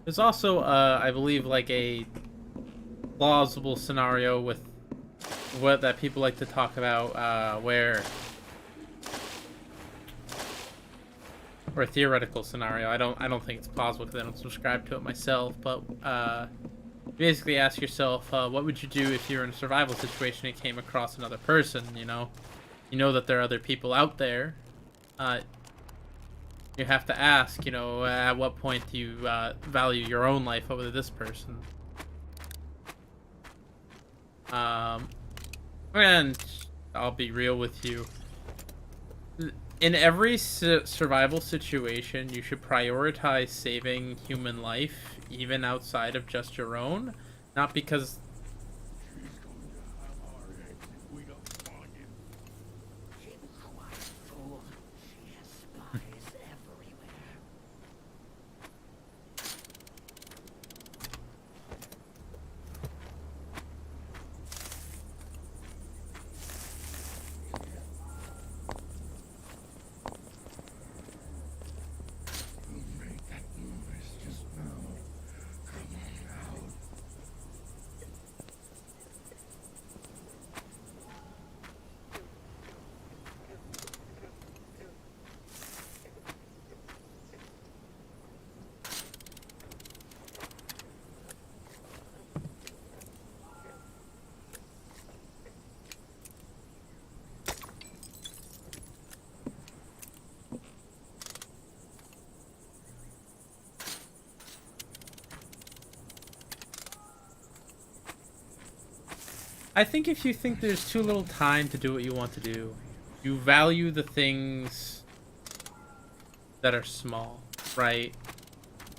There's also, I believe, like a plausible scenario with what that people like to talk about, where, or a theoretical scenario. I don't think it's plausible because I don't subscribe to it myself. But basically, ask yourself, what would you do if you were in a survival situation and came across another person? You know that there are other people out there. You have to ask, at what point do you value your own life over this person? And I'll be real with you. In every survival situation, you should prioritize saving human life, even outside of just your own. Not because... I think if you think there's too little time to do what you want to do, you value the things that are small, right?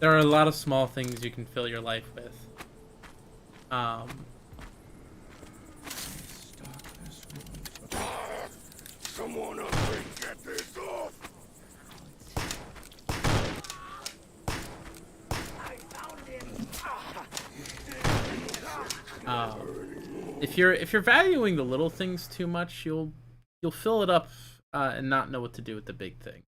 There are a lot of small things you can fill your life with. Someone up there, get this off! I found him. If you're valuing the little things too much, you'll fill it up and not know what to do with the big thing.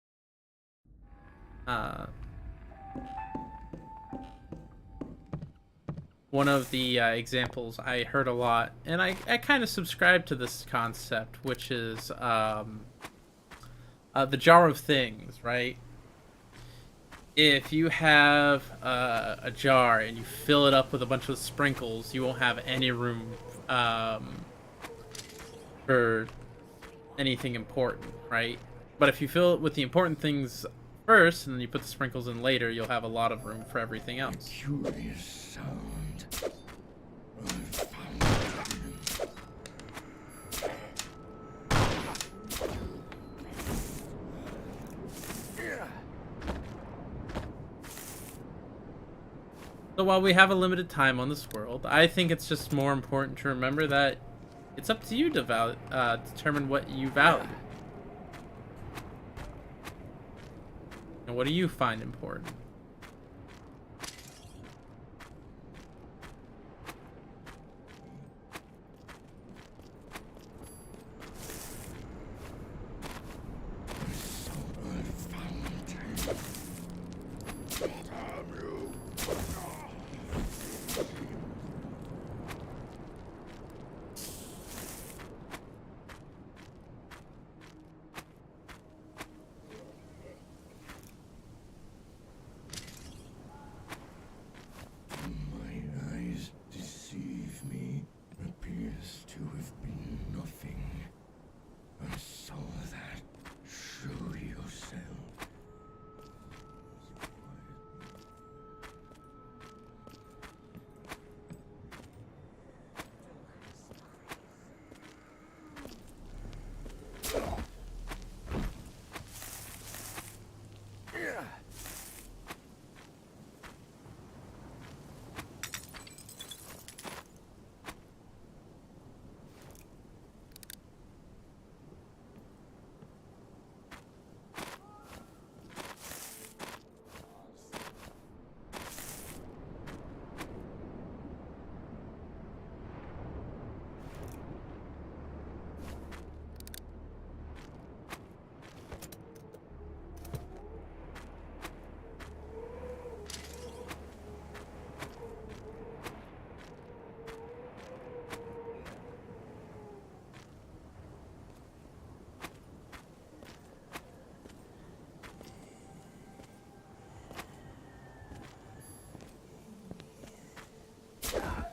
One of the examples I heard a lot, and I kind of subscribe to this concept, which is the jar of things, right? If you have a jar and you fill it up with a bunch of sprinkles, you won't have any room for anything important, right? But if you fill it with the important things first and then you put the sprinkles in later, you'll have a lot of room for everything else. Curious sound. I found So while we have a limited time on this world, I think it's just more important to remember that it's up to you to determine what you value. And what do you find important?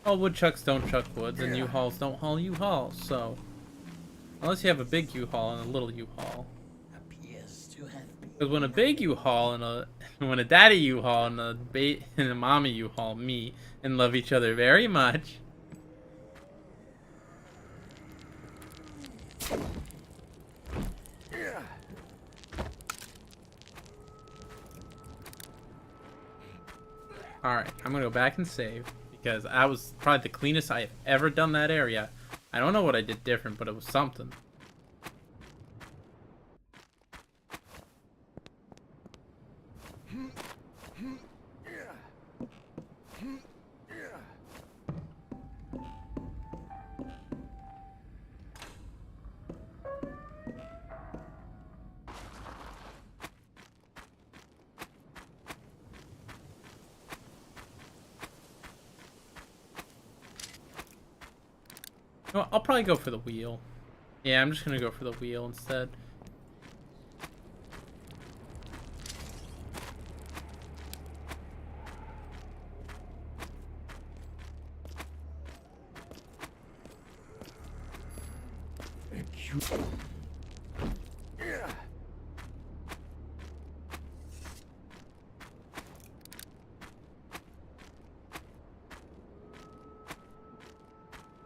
All woodchucks don't chuck woods, and U-Hauls don't haul U-Hauls, so... Unless you have a big U-Haul and a little U-Haul. Appears to have been. Because when a big U-Haul and a... When a daddy U-Haul and a mommy U-Haul meet and love each other very much... Alright, I'm gonna go back and save, because that was probably the cleanest I have ever done that area. I don't know what I did different, but it was something. Well, I'll probably go for the wheel. Yeah, I'm just gonna go for the wheel instead.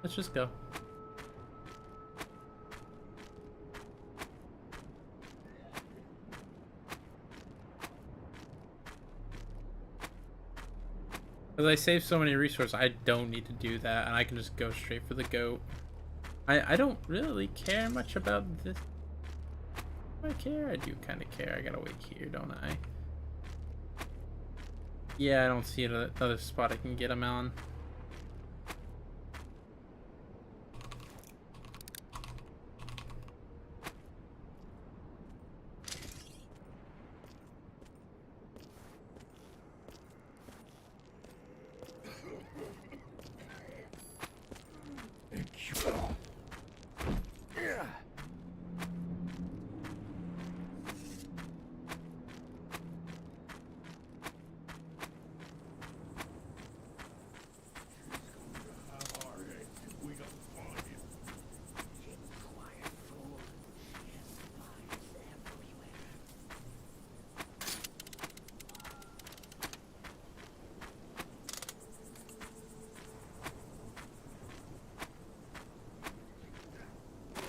Let's just go. Because I save so many resources, I don't need to do that, and I can just go straight for the goat. I don't really care much about this. Do I care? I do kind of care. I gotta wait here, don't I? Yeah, I don't see another spot I can get him on.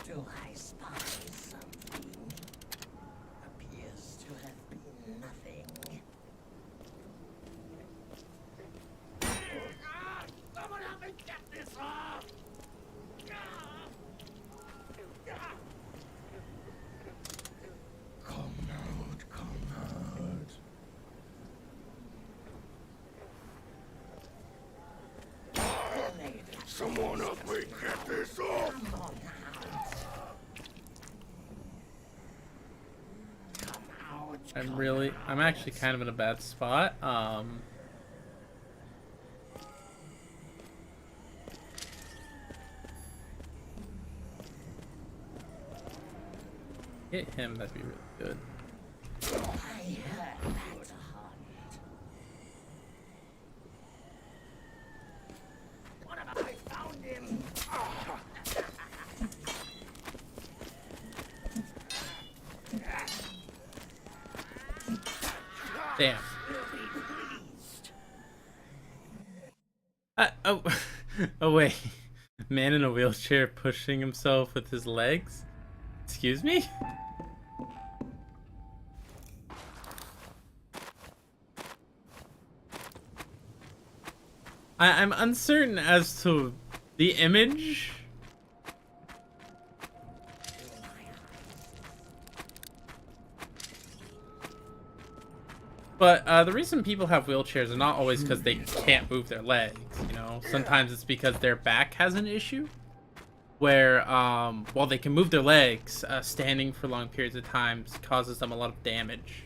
Do I spy something? Appears to have been nothing. Someone help me get this off! Come out, come out. Someone help me get this off! Come on out. Come out. I'm actually kind of in a bad spot. Hit him, that'd be really good. I heard that hunt. What have I found him? Damn. Oh, oh wait. Man in a wheelchair pushing himself with his legs? Excuse me? I'm uncertain as to the image. But the reason people have wheelchairs are not always because they can't move their legs, you know? Sometimes it's because their back has an issue. Where, while they can move their legs, standing for long periods of time causes them a lot of damage.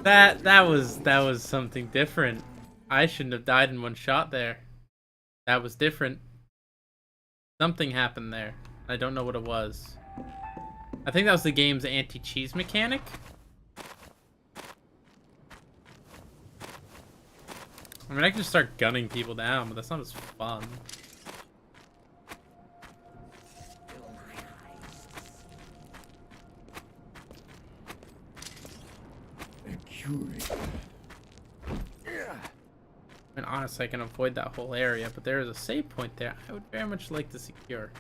That was something different. I shouldn't have died in one shot there. That was different. Something happened there. I don't know what it was. I think that was the game's anti-cheese mechanic. I mean, I can just start gunning people down, but that's not as fun. Curious. I mean, honestly, I can avoid that whole area, but there is a save point there I would very much like to secure.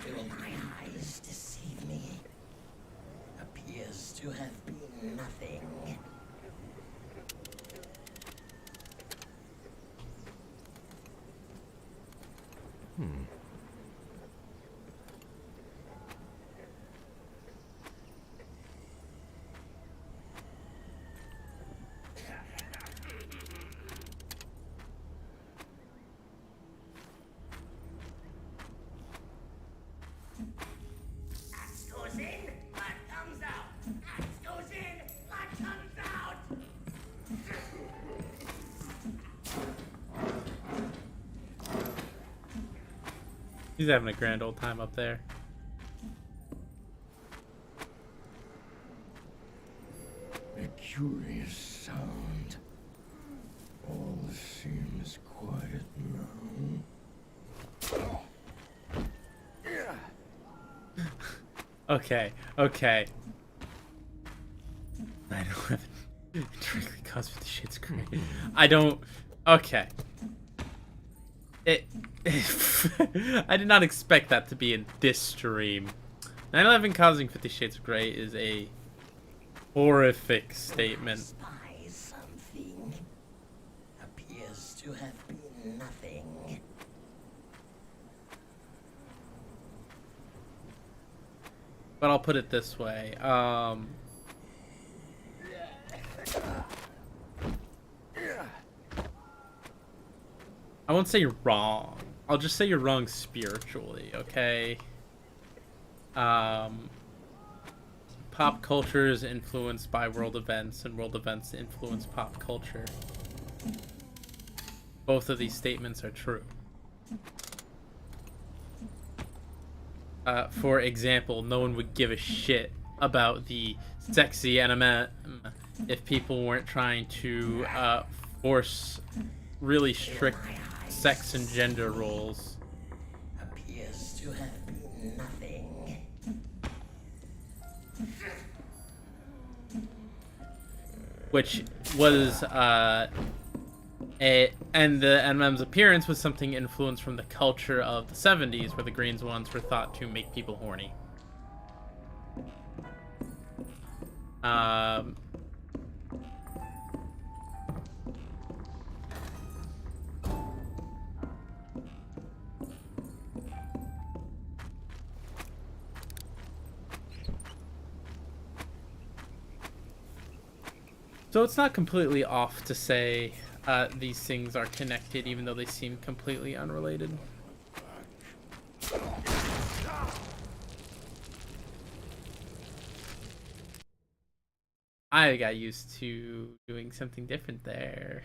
Will my eyes deceive me? Appears to have been nothing. Axe goes in, blood comes out. Axe goes in, blood comes out. He's having a grand old time up there. A curious sound. All seems quiet now. Okay, okay. I don't have it directly caused 50 Shades of Grey. I don't. Okay. I did not expect that to be in this stream. 9/11 causing 50 Shades of Grey is a horrific statement. Spy something. Appears to have been nothing. But I'll put it this way. I won't say you're wrong. I'll just say you're wrong spiritually, okay? Pop culture is influenced by world events, and world events influence pop culture. Both of these statements are true. For example, no one would give a shit about the sexy anime if people weren't trying to force really strict sex and gender roles. Appears to have been nothing. Which was and the NM's appearance was something influenced from the culture of the 70s, where the greens ones were thought to make people horny. So it's not completely off to say these things are connected, even though they seem completely unrelated. I got used to doing something different there.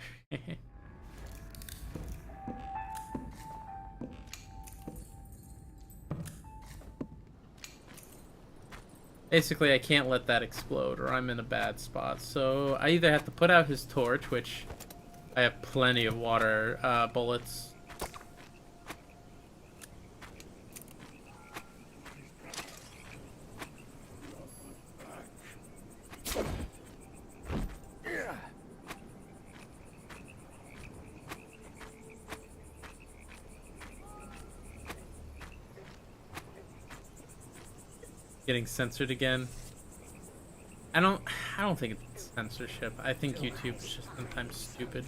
Basically, I can't let that explode or I'm in a bad spot. So I either have to put out his torch, which I have plenty of water bullets. getting censored again. I don't think it's censorship. I think YouTube is just sometimes stupid.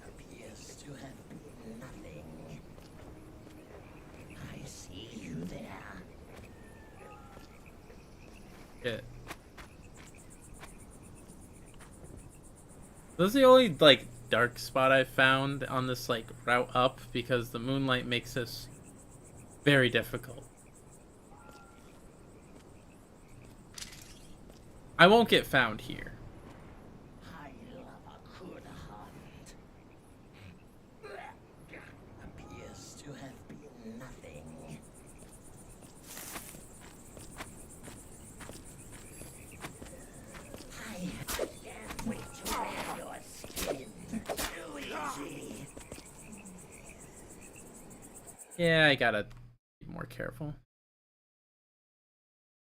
Appears to have been nothing. I see you there. Shit. This is the only like dark spot I've found on this like route up, because the moonlight makes this very difficult. I won't get found here. I love a good hunt. Appears to have been nothing. I can't wait to wear your skin. Too easy. Yeah, I gotta be more careful.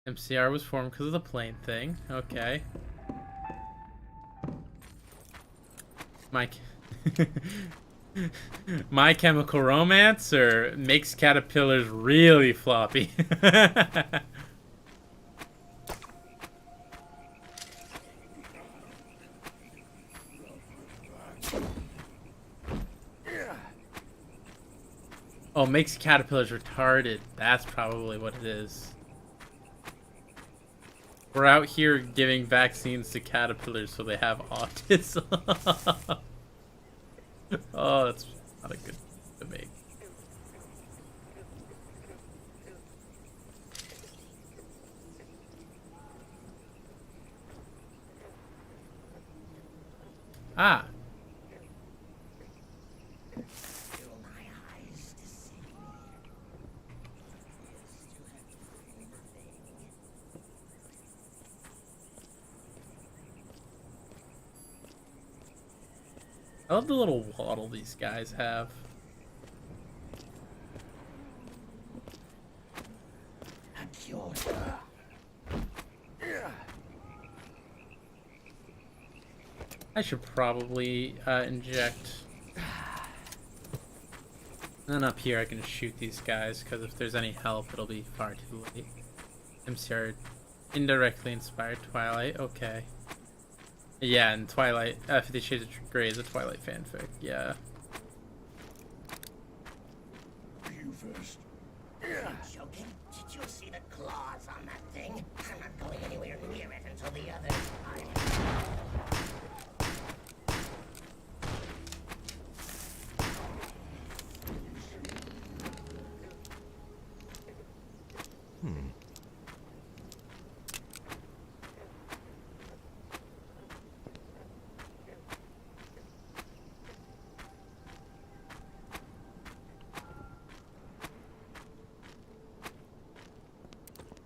MCR was formed because of the plane thing. Okay. My Chemical Romance or makes caterpillars really floppy. Oh, makes caterpillars retarded. That's probably what it is. We're out here giving vaccines to caterpillars so they have autism. Oh, that's not a good debate. Ah. Fill my eyes to see. I love the little waddle these guys have. A cure. I should probably inject. And then up here I can shoot these guys, because if there's any help it'll be far too late. MCR indirectly inspired Twilight, okay. Yeah, and Twilight, 50 Shades of Grey is a Twilight fanfic, yeah. You first. Joking? Did you see the claws on that thing? I'm not going anywhere near it until the others find it.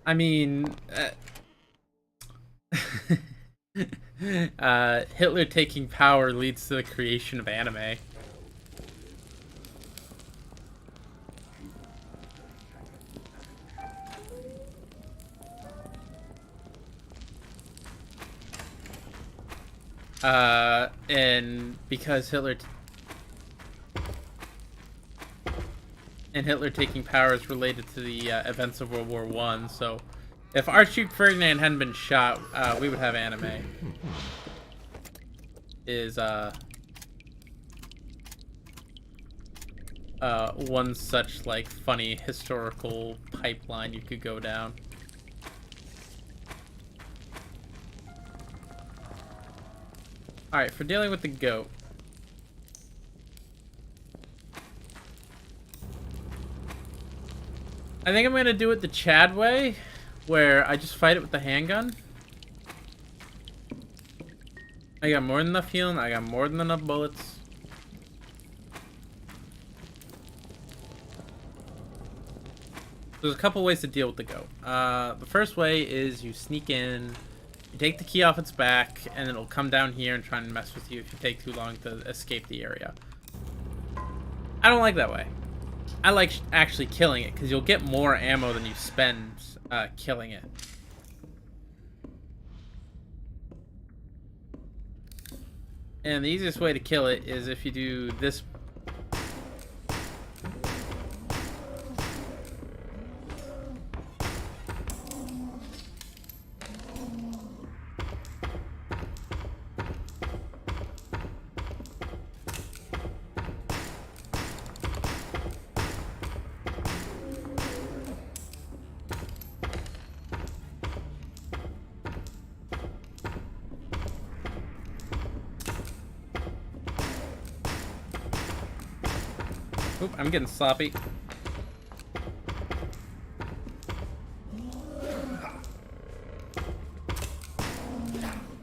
I mean, Hitler taking power leads to the creation of anime. And because Hitler taking power is related to the events of World War I. So, if Archduke Ferdinand hadn't been shot, we would have anime. Is one such like funny historical pipeline you could go down. All right, for dealing with the goat. I think I'm gonna do it the Chad way, where I just fight it with the handgun. I got more than enough healing, I got more than enough bullets. There's a couple ways to deal with the goat. The first way is you sneak in, you take the key off its back, and it'll come down here and try and mess with you if you take too long to escape the area. I don't like that way. I like actually killing it, because you'll get more ammo than you spend killing it. And the easiest way to kill it is if you do this. Oop, I'm getting sloppy.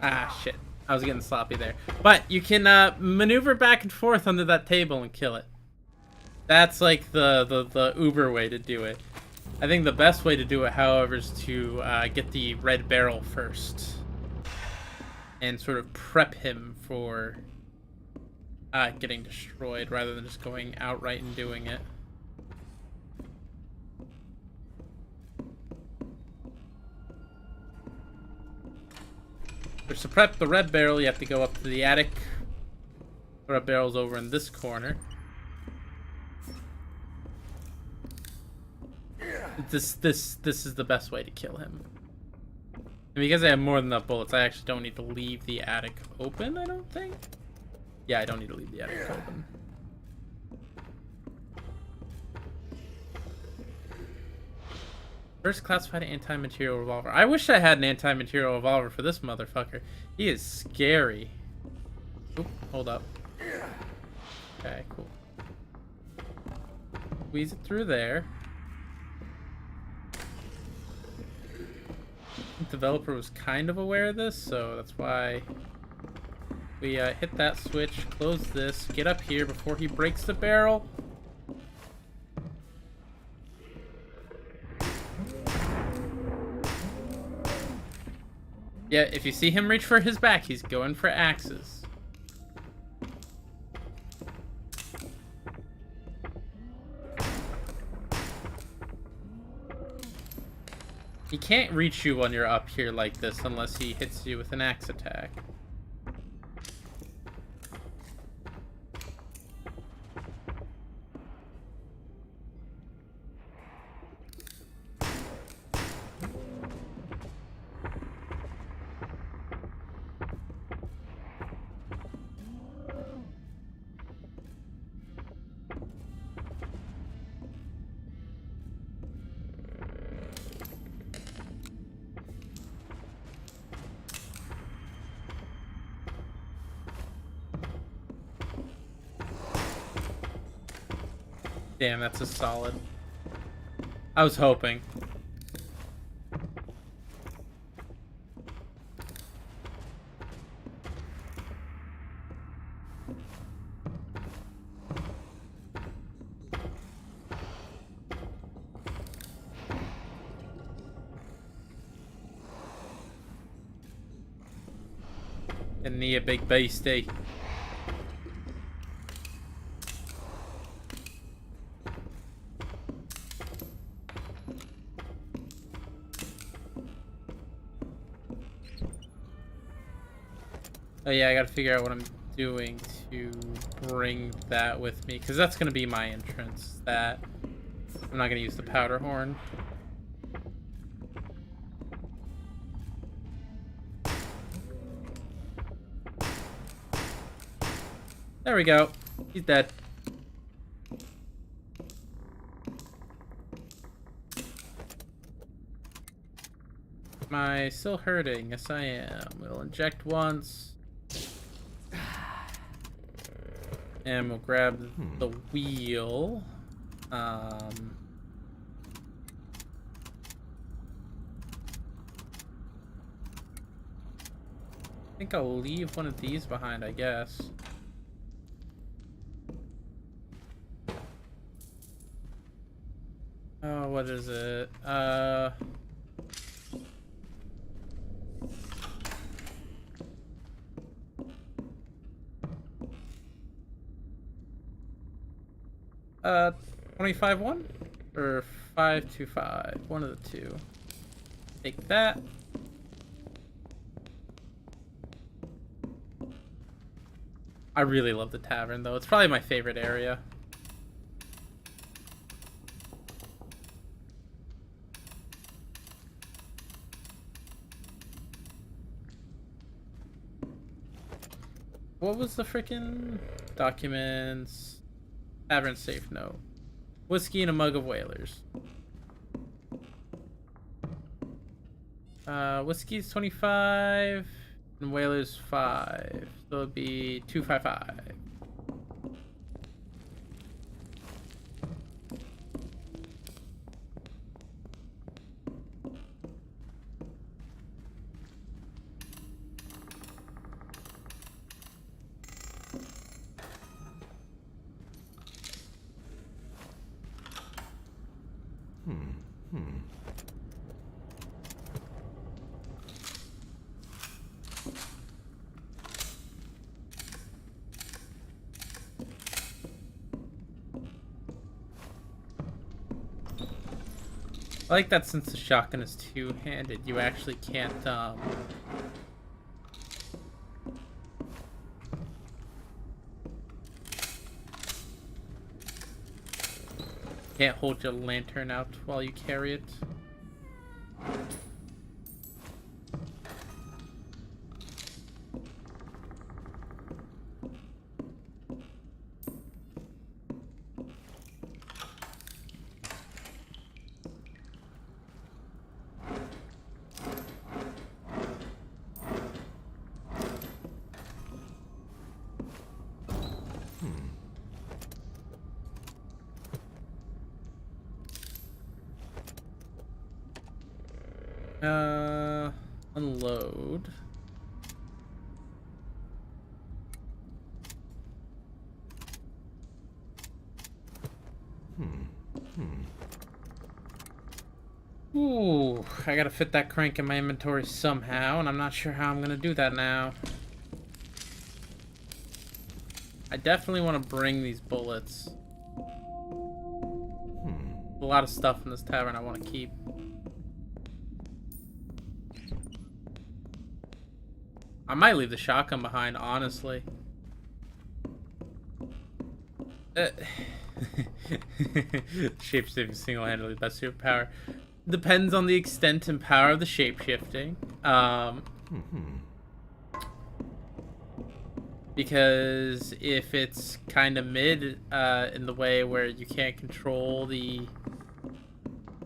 Ah, shit. I was getting sloppy there. But you can maneuver back and forth under that table and kill it. That's like the uber way to do it. I think the best way to do it, however, is to get the red barrel first. And sort of prep him for getting destroyed rather than just going outright and doing it. To prep the red barrel, you have to go up to the attic. The red barrel's over in this corner. This is the best way to kill him. And because I have more than enough bullets, I actually don't need to leave the attic open, I don't think. Yeah, I don't need to leave the attic open. First classified anti-material revolver. I wish I had an anti-material revolver for this motherfucker. He is scary. Oop, hold up. Okay, cool. Squeeze it through there. The developer was kind of aware of this, so that's why we hit that switch, close this, get up here before he breaks the barrel. Yeah, if you see him reach for his back, he's going for axes. He can't reach you when you're up here like this unless he hits you with an axe attack. Damn, that's a solid. I was hoping. And need a big beastie. Oh yeah, I gotta figure out what I'm doing to bring that with me, because that's gonna be my entrance. That I'm not gonna use the powder horn. There we go. He's dead. Am I still hurting? Yes, I am. We'll inject once. And we'll grab the wheel. I think I'll leave one of these behind, I guess. Oh, what is it? 25-1 or 525, one of the two. Take that. I really love the tavern though. It's probably my favorite area. What was the frickin' documents? Tavern safe note. Whiskey and a mug of whalers. Whiskey's 25 and whalers 5. So it'd be 255. I like that since the shotgun is two-handed, you actually can't, can't hold your lantern out while you carry it. Unload. Ooh, I gotta fit that crank in my inventory somehow, and I'm not sure how I'm gonna do that now. I definitely want to bring these bullets. A lot of stuff in this tavern I want to keep. I might leave the shotgun behind, honestly. Shapeshifting single-handedly, best superpower. Depends on the extent and power of the shapeshifting. Because if it's kind of mid in the way where you can't control the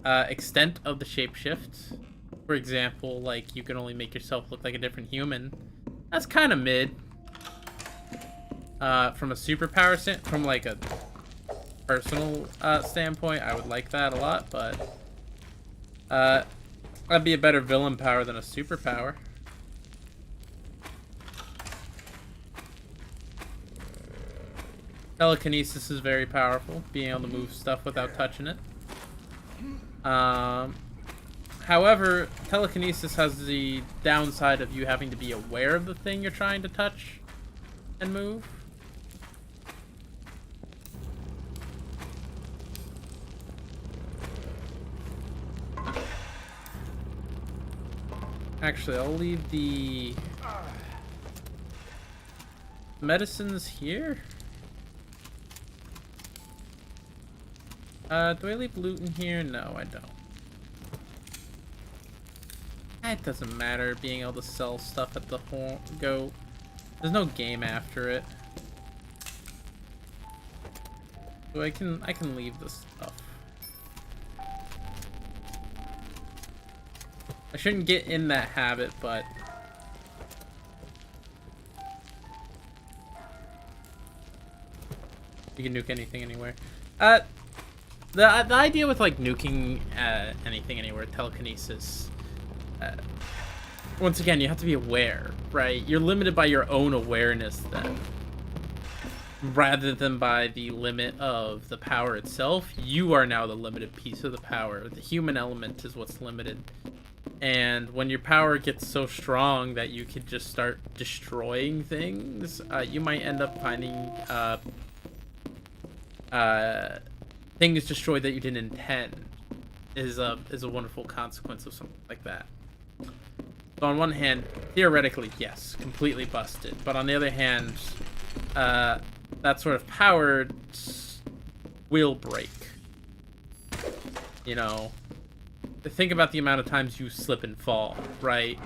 extent of the shapeshift, for example, like you can only make yourself look like a different human, that's kind of mid. From a superpower from like a personal standpoint, I would like that a lot, but that'd be a better villain power than a superpower. Telekinesis is very powerful, being able to move stuff without touching it. However, telekinesis has the downside of you having to be aware of the thing you're trying to touch and move. Actually, I'll leave the medicines here. Do I leave loot in here? No, I don't. It doesn't matter being able to sell stuff at the go. There's no game after it. So I can leave this stuff. I shouldn't get in that habit, but you can nuke anything anywhere. The idea with like nuking anything anywhere, telekinesis. Once again, you have to be aware, right? You're limited by your own awareness then. Rather than by the limit of the power itself, you are now the limited piece of the power. The human element is what's limited. And when your power gets so strong that you could just start destroying things, you might end up finding things destroyed that you didn't intend. Is a wonderful consequence of something like that. So on one hand, theoretically, yes, completely busted. But on the other hand, that sort of power will break. You know, think about the amount of times you slip and fall, right?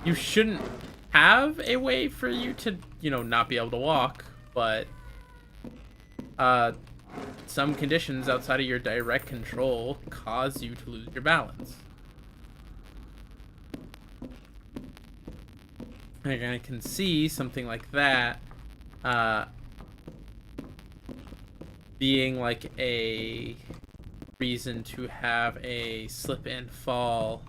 You shouldn't have a way for you to, you know, not be able to walk, but some conditions outside of your direct control cause you to lose your balance. And I can see something like that being like a reason to have a slip and fall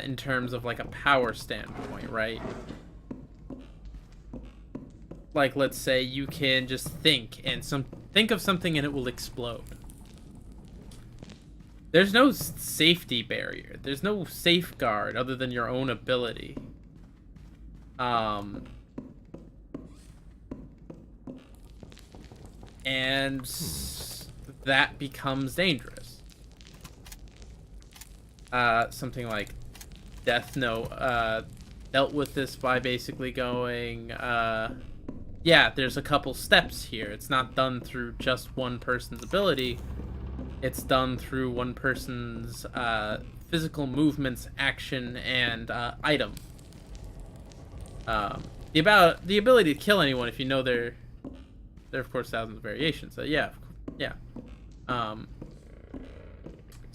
in terms of like a power standpoint, right? Like, let's say you can just think of something and it will explode. There's no safety barrier. There's no safeguard other than your own ability. And that becomes dangerous. Something like Death Note dealt with this by basically going, yeah, there's a couple steps here. It's not done through just one person's ability. It's done through one person's physical movements, action, and item. The ability to kill anyone, if you know there are of course thousands of variations. So yeah.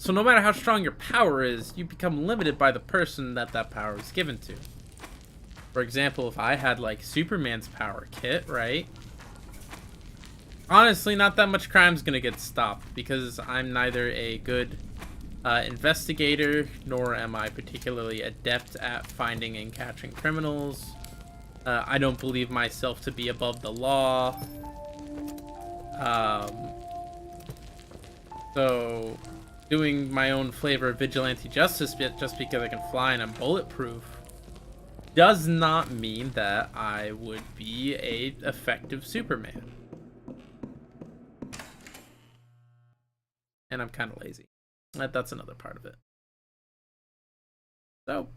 So no matter how strong your power is, you become limited by the person that power is given to. For example, if I had like Superman's power kit, right? Honestly, not that much crime's gonna get stopped because I'm neither a good investigator, nor am I particularly adept at finding and catching criminals. I don't believe myself to be above the law. So doing my own flavor of vigilante justice just because I can fly and I'm bulletproof does not mean that I would be a effective Superman. And I'm kind of lazy. That's another part of it. So,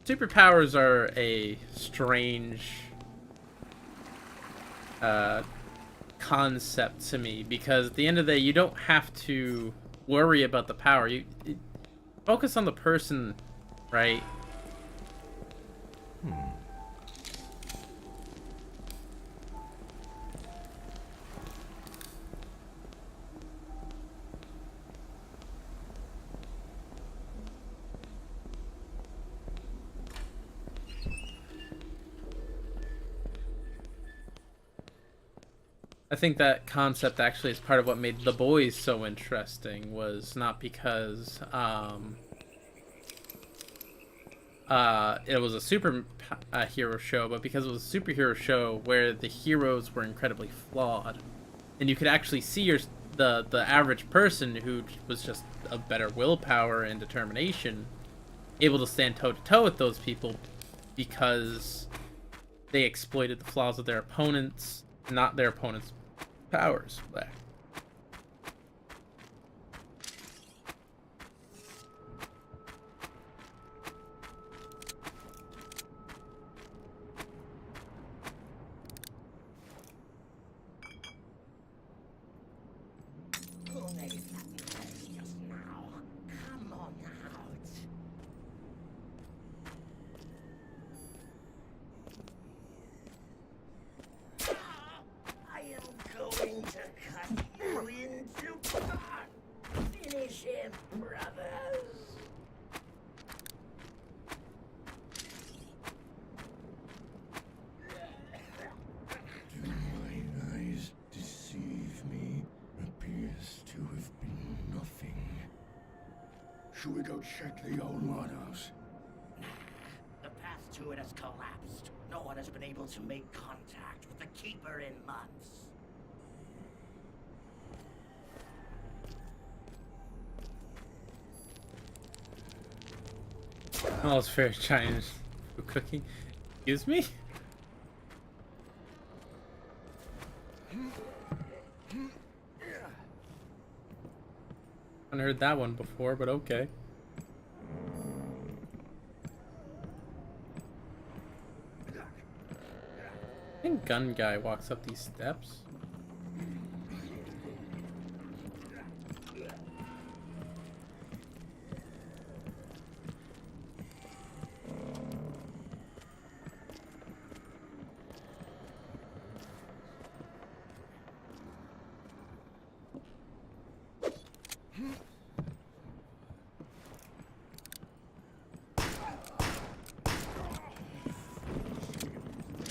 superpowers are a strange concept to me because at the end of the day, you don't have to worry about the power. You focus on the person, right? I think that concept actually is part of what made The Boys so interesting, was not because it was a superhero show, but because it was a superhero show where the heroes were incredibly flawed, and you could actually see the average person who was just a better willpower and determination able to stand toe to toe with those people because they exploited the flaws of their opponents, not their opponents' powers. Who made that noise just now? Come on out. I am going to cut you into parts. Finish him, brothers. Do my eyes deceive me? Appears to have been nothing. Should we go check the old mudhouse? The path to it has collapsed. No one has been able to make contact with the Keeper in months. Oh, it's fair Chinese food cooking. Excuse me? Haven't heard that one before, but okay. I think Gun Guy walks up these steps.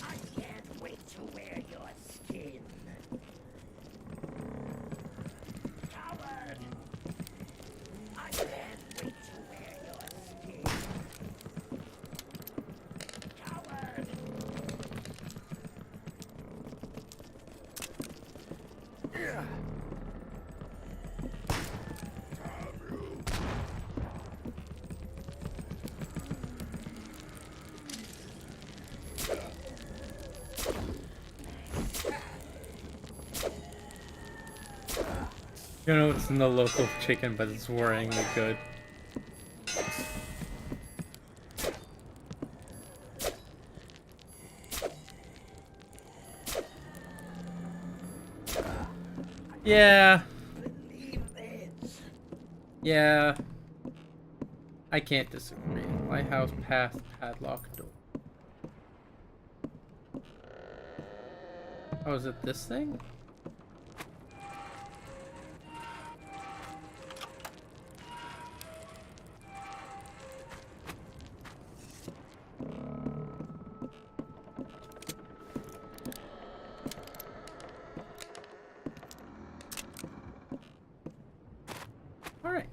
I can't wait to wear your skin. You know, it's no local chicken, but it's worryingly good. Yeah. Yeah. I can't disagree. Lighthouse path, padlock door. Oh, is it this thing? All right.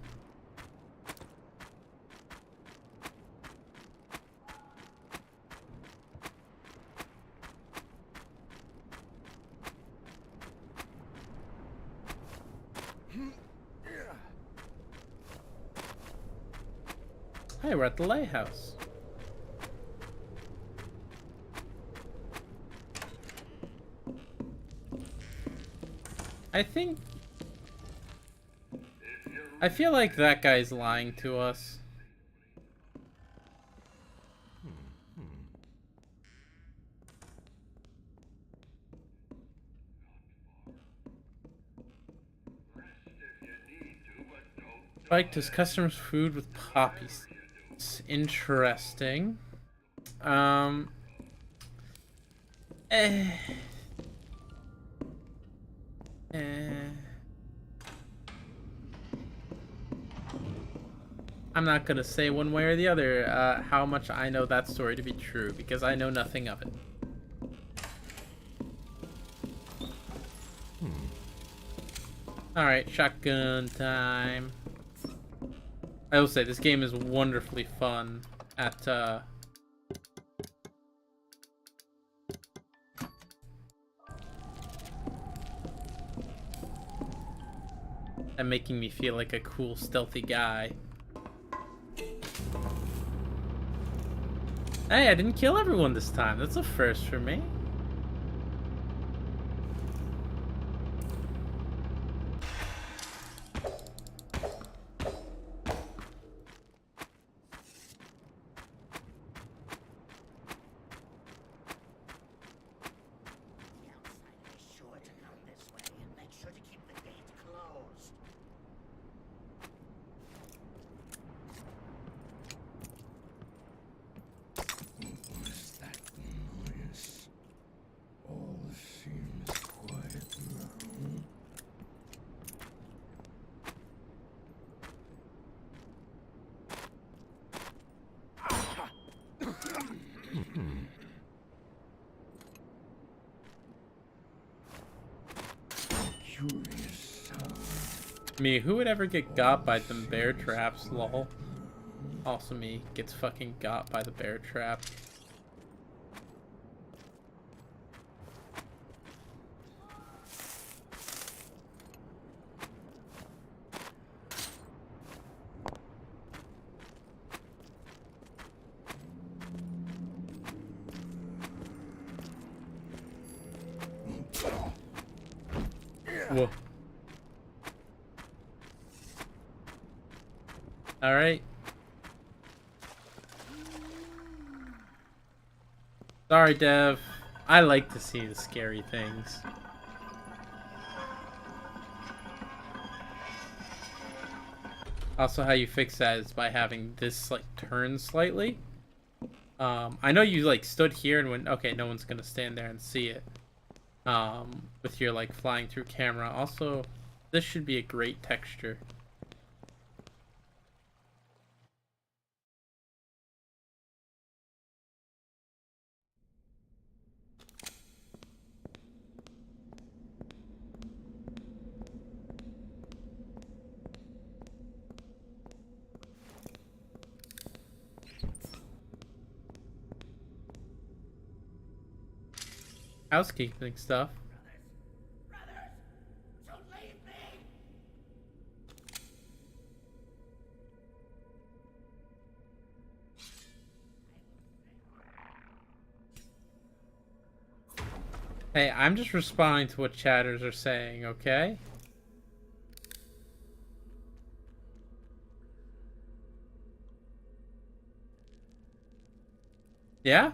Hey, we're at the lighthouse. I feel like that guy's lying to us. Spiked his customers' food with poppies. It's interesting. Eh. Eh. I'm not gonna say one way or the other how much I know that story to be true, because I know nothing of it. Alright, shotgun time. I will say, this game is wonderfully fun at, and making me feel like a cool, stealthy guy. Hey, I didn't kill everyone this time. That's a first for me. Me, who would ever get got by them bear traps, lol. Also me, gets fucking got by the bear trap. Whoa. Alright. Sorry, Dev. I like to see the scary things. Also, how you fix that is by having this, like, turn slightly. I know you, like, stood here and went, okay, no one's gonna stand there and see it. With your, like, flying through camera. Also, this should be a great texture. Housekeeping stuff. Brothers, don't leave me! Hey, I'm just responding to what chatters are saying, okay? Yeah?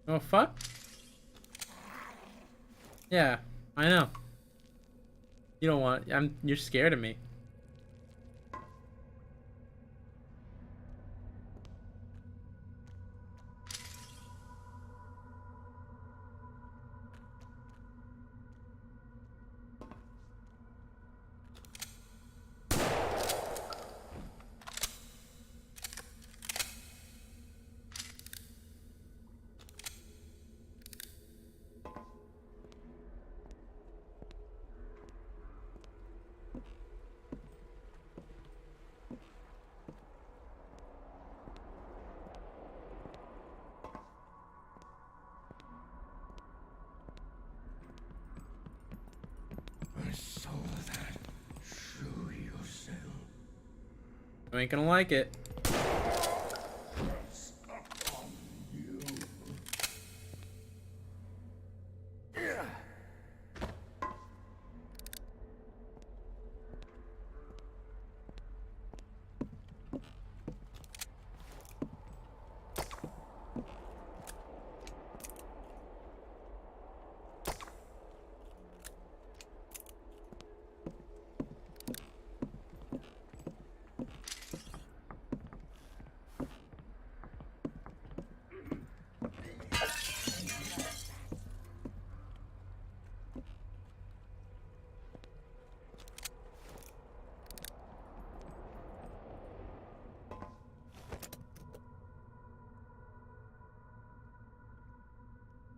Oh fuck? Yeah, I know. You don't want you're scared of me. I saw that. Show yourself. I ain't gonna like it. You.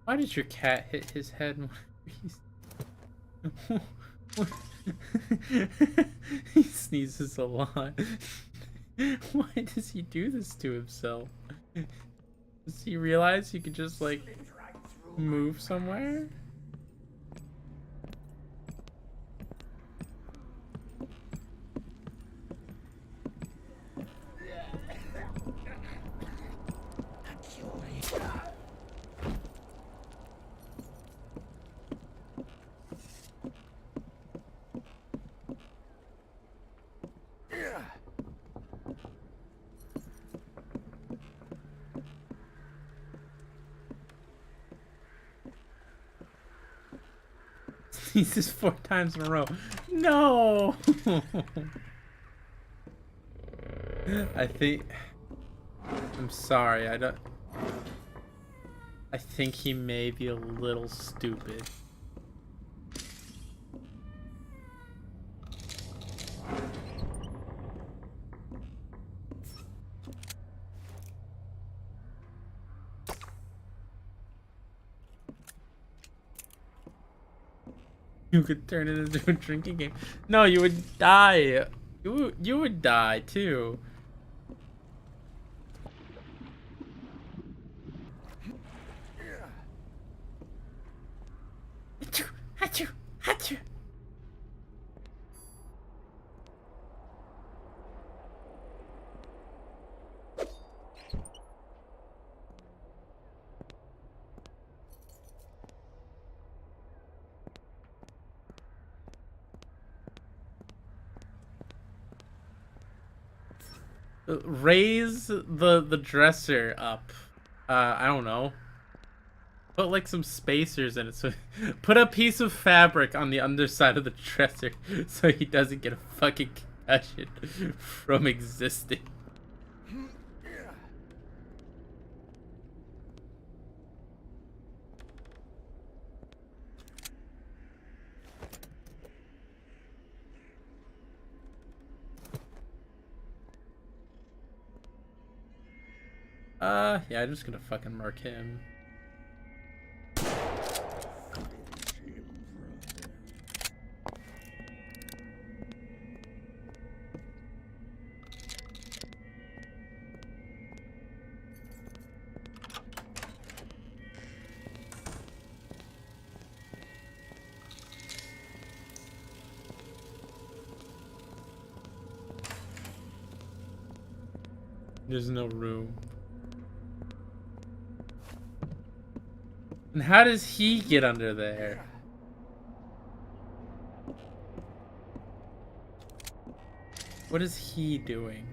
Why did your cat hit his head? He sneezes a lot. Why does he do this to himself? Does he realize he could just like move somewhere? Sneezes 4 times in a row. No! I think... I'm sorry, I think he may be a little stupid. You could turn it into a drinking game. No, you would die. You would die too. Achoo, achoo, achoo. Raise the dresser up. I don't know. Put like some spacers in it. So put a piece of fabric on the underside of the dresser so he doesn't get a fucking concussion from existing. Yeah, I'm just gonna fucking mark him. There's no room. And how does he get under there? What is he doing?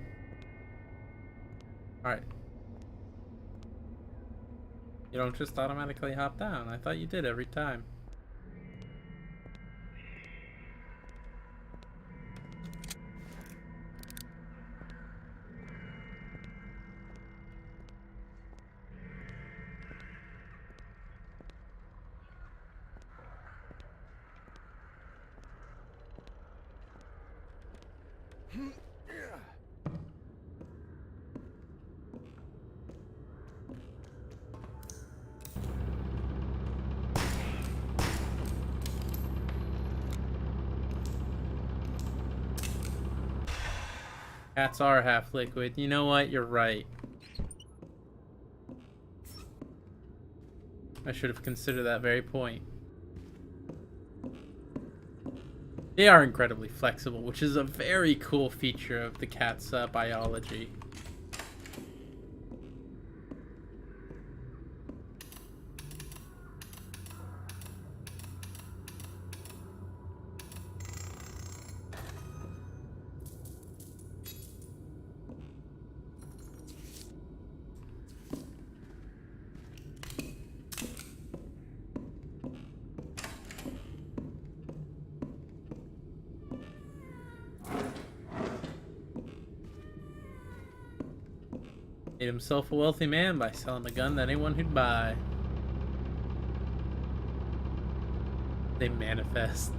Alright. You don't just automatically hop down. I thought you did every time. Cats are half liquid. You know what? You're right. I should have considered that very point. They are incredibly flexible, which is a very cool feature of the cat's biology. Made himself a wealthy man by selling a gun that anyone who'd buy. They manifest.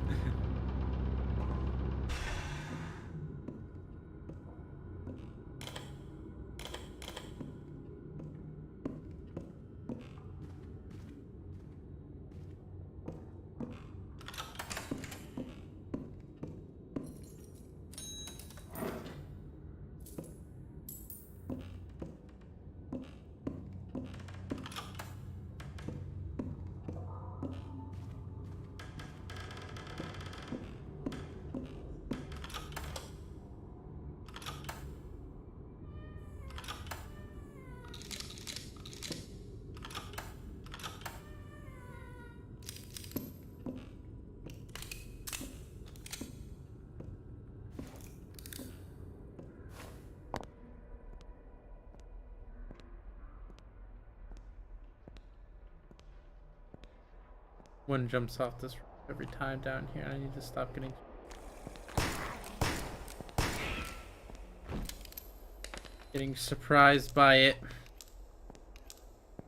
One jumps off this every time down here. I need to stop getting surprised by it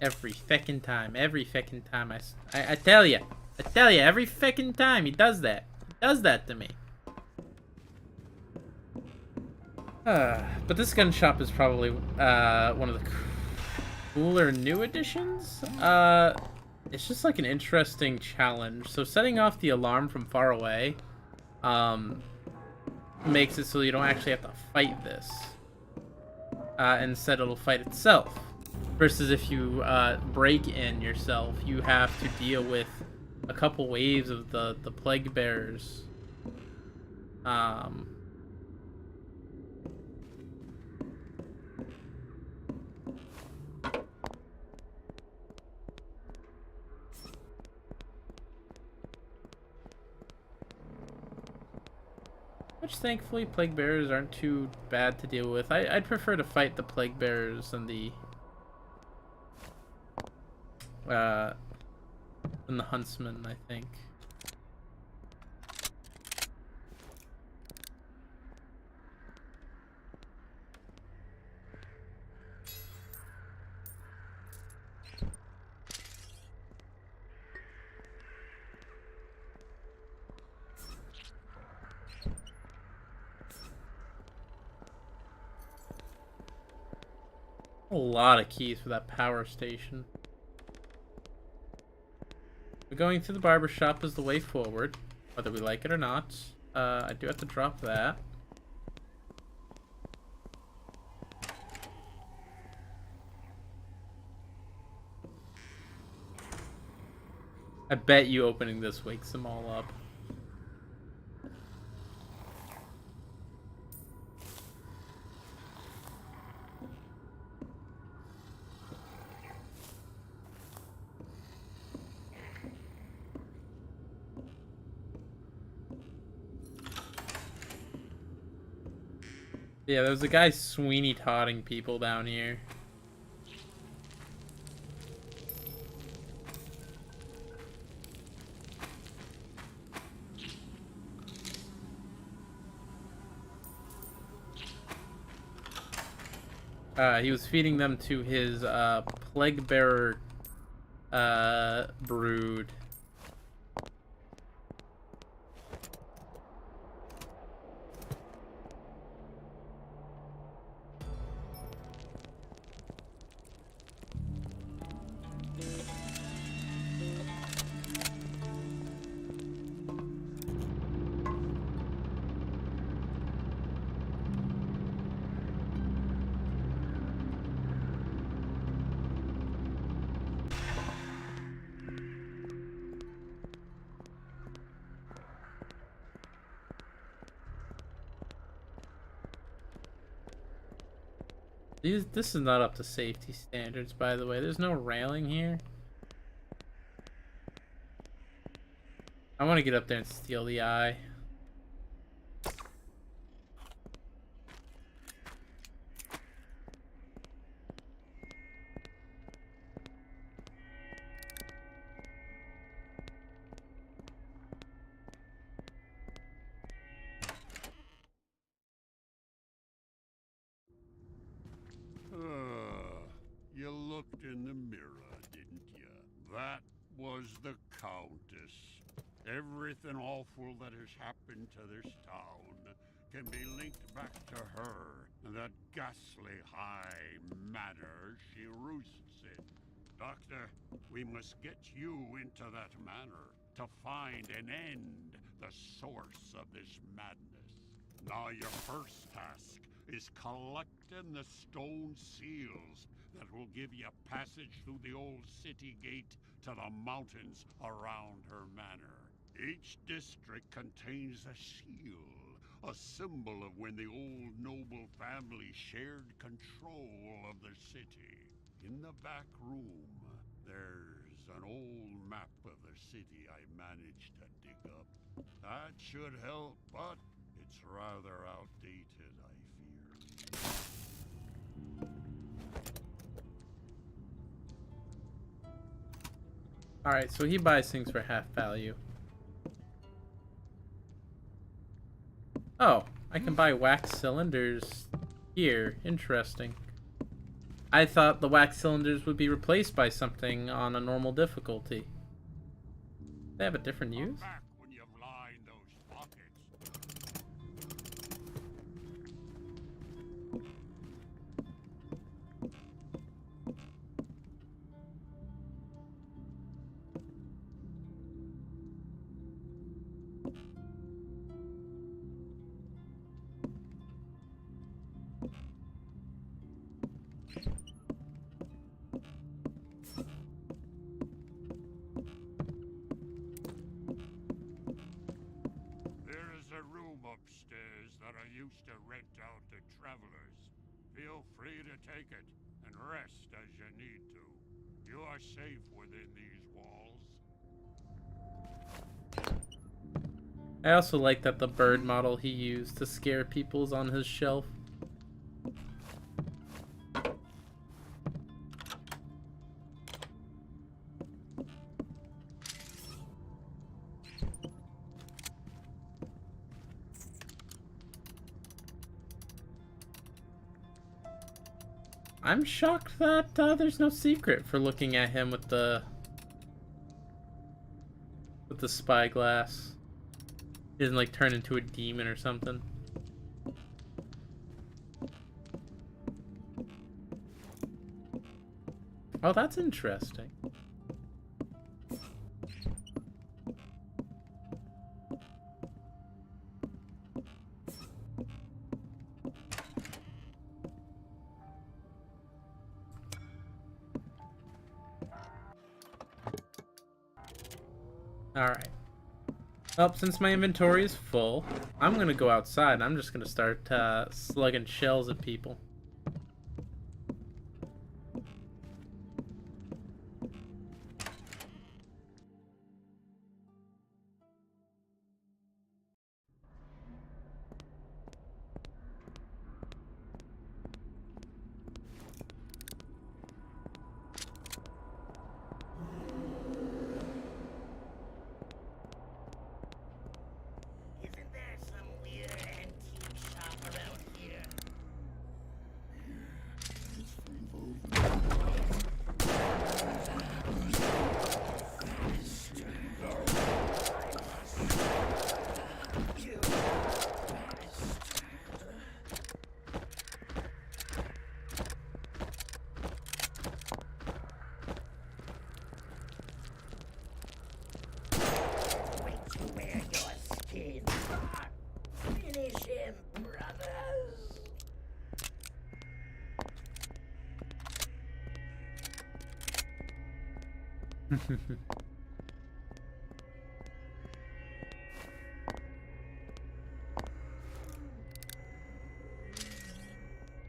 every feckin' time. Every feckin' time I tell you, every feckin' time he does that. He does that to me. But this gun shop is probably one of the cooler new additions. It's just like an interesting challenge. So setting off the alarm from far away makes it so you don't actually have to fight this. Instead, it'll fight itself. Versus if you break in yourself, you have to deal with a couple waves of the plague bearers. Which thankfully plague bearers aren't too bad to deal with. I'd prefer to fight the plague bearers than the huntsman, I think. A lot of keys for that power station. But going through the barber shop is the way forward, whether we like it or not. I do have to drop that. I bet you opening this wakes them all up. Yeah, there's a guy Sweeney Todding people down here. He was feeding them to his plague bearer brood. This is not up to safety standards, by the way. There's no railing here. I want to get up there and steal the eye. You looked in the mirror, didn't you? That was the Countess. Everything awful that has happened to this town can be linked back to her and that ghastly high manor she roosts in. Doctor, we must get you into that manor to find and end the source of this madness. Now your first task is collecting the stone seals that will give you passage through the old city gate to the mountains around her manor. Each district contains a seal, a symbol of when the old noble family shared control of the city. In the back room, there's an old map of the city I managed to dig up. That should help, but it's rather outdated, I fear. Alright, so he buys things for half value. Oh, I can buy wax cylinders here. Interesting. I thought the wax cylinders would be replaced by something on a normal difficulty. They have a different use? Back when you've lined those pockets. There is a room upstairs that I used to rent out to travelers. Feel free to take it and rest as you need to. You are safe within these walls. I also like that the bird model he used to scare people is on his shelf. I'm shocked that there's no secret for looking at him with the spyglass. He doesn't like turn into a demon or something. Oh, that's interesting. Alright. Well, since my inventory is full, I'm gonna go outside and I'm just gonna start slugging shells at people. Isn't there some weird antique shop around here?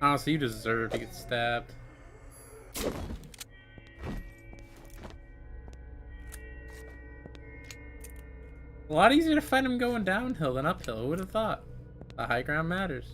Honestly, you deserve to get stabbed. A lot easier to fight him going downhill than uphill. Who would have thought? The high ground matters.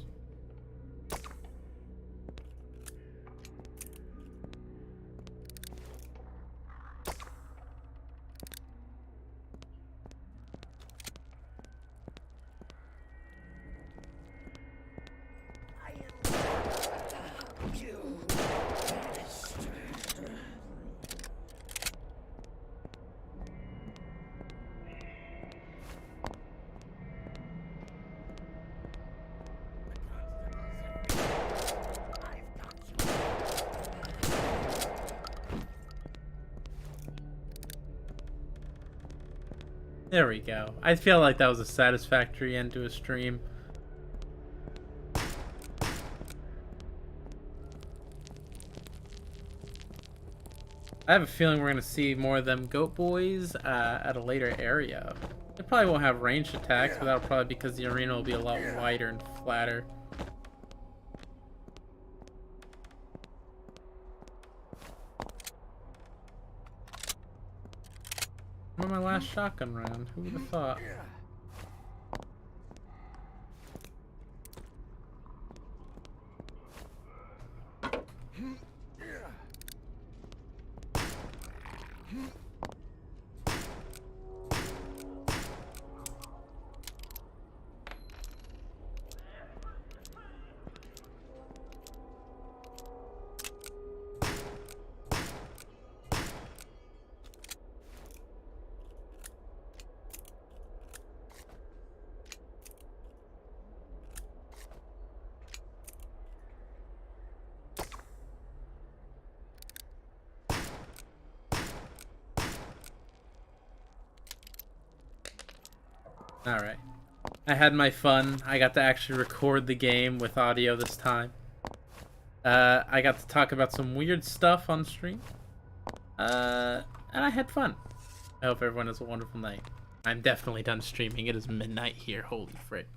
There we go. I feel like that was a satisfactory end to a stream. I have a feeling we're going to see more of them goat boys at a later area. They probably won't have ranged attacks, but that'll probably be because the arena will be a lot wider and flatter. On my last shotgun round, who would have thought? Alright. I had my fun. I got to actually record the game with audio this time. I got to talk about some weird stuff on stream. And I had fun. I hope everyone has a wonderful night. I'm definitely done streaming. It is midnight here. Holy frick.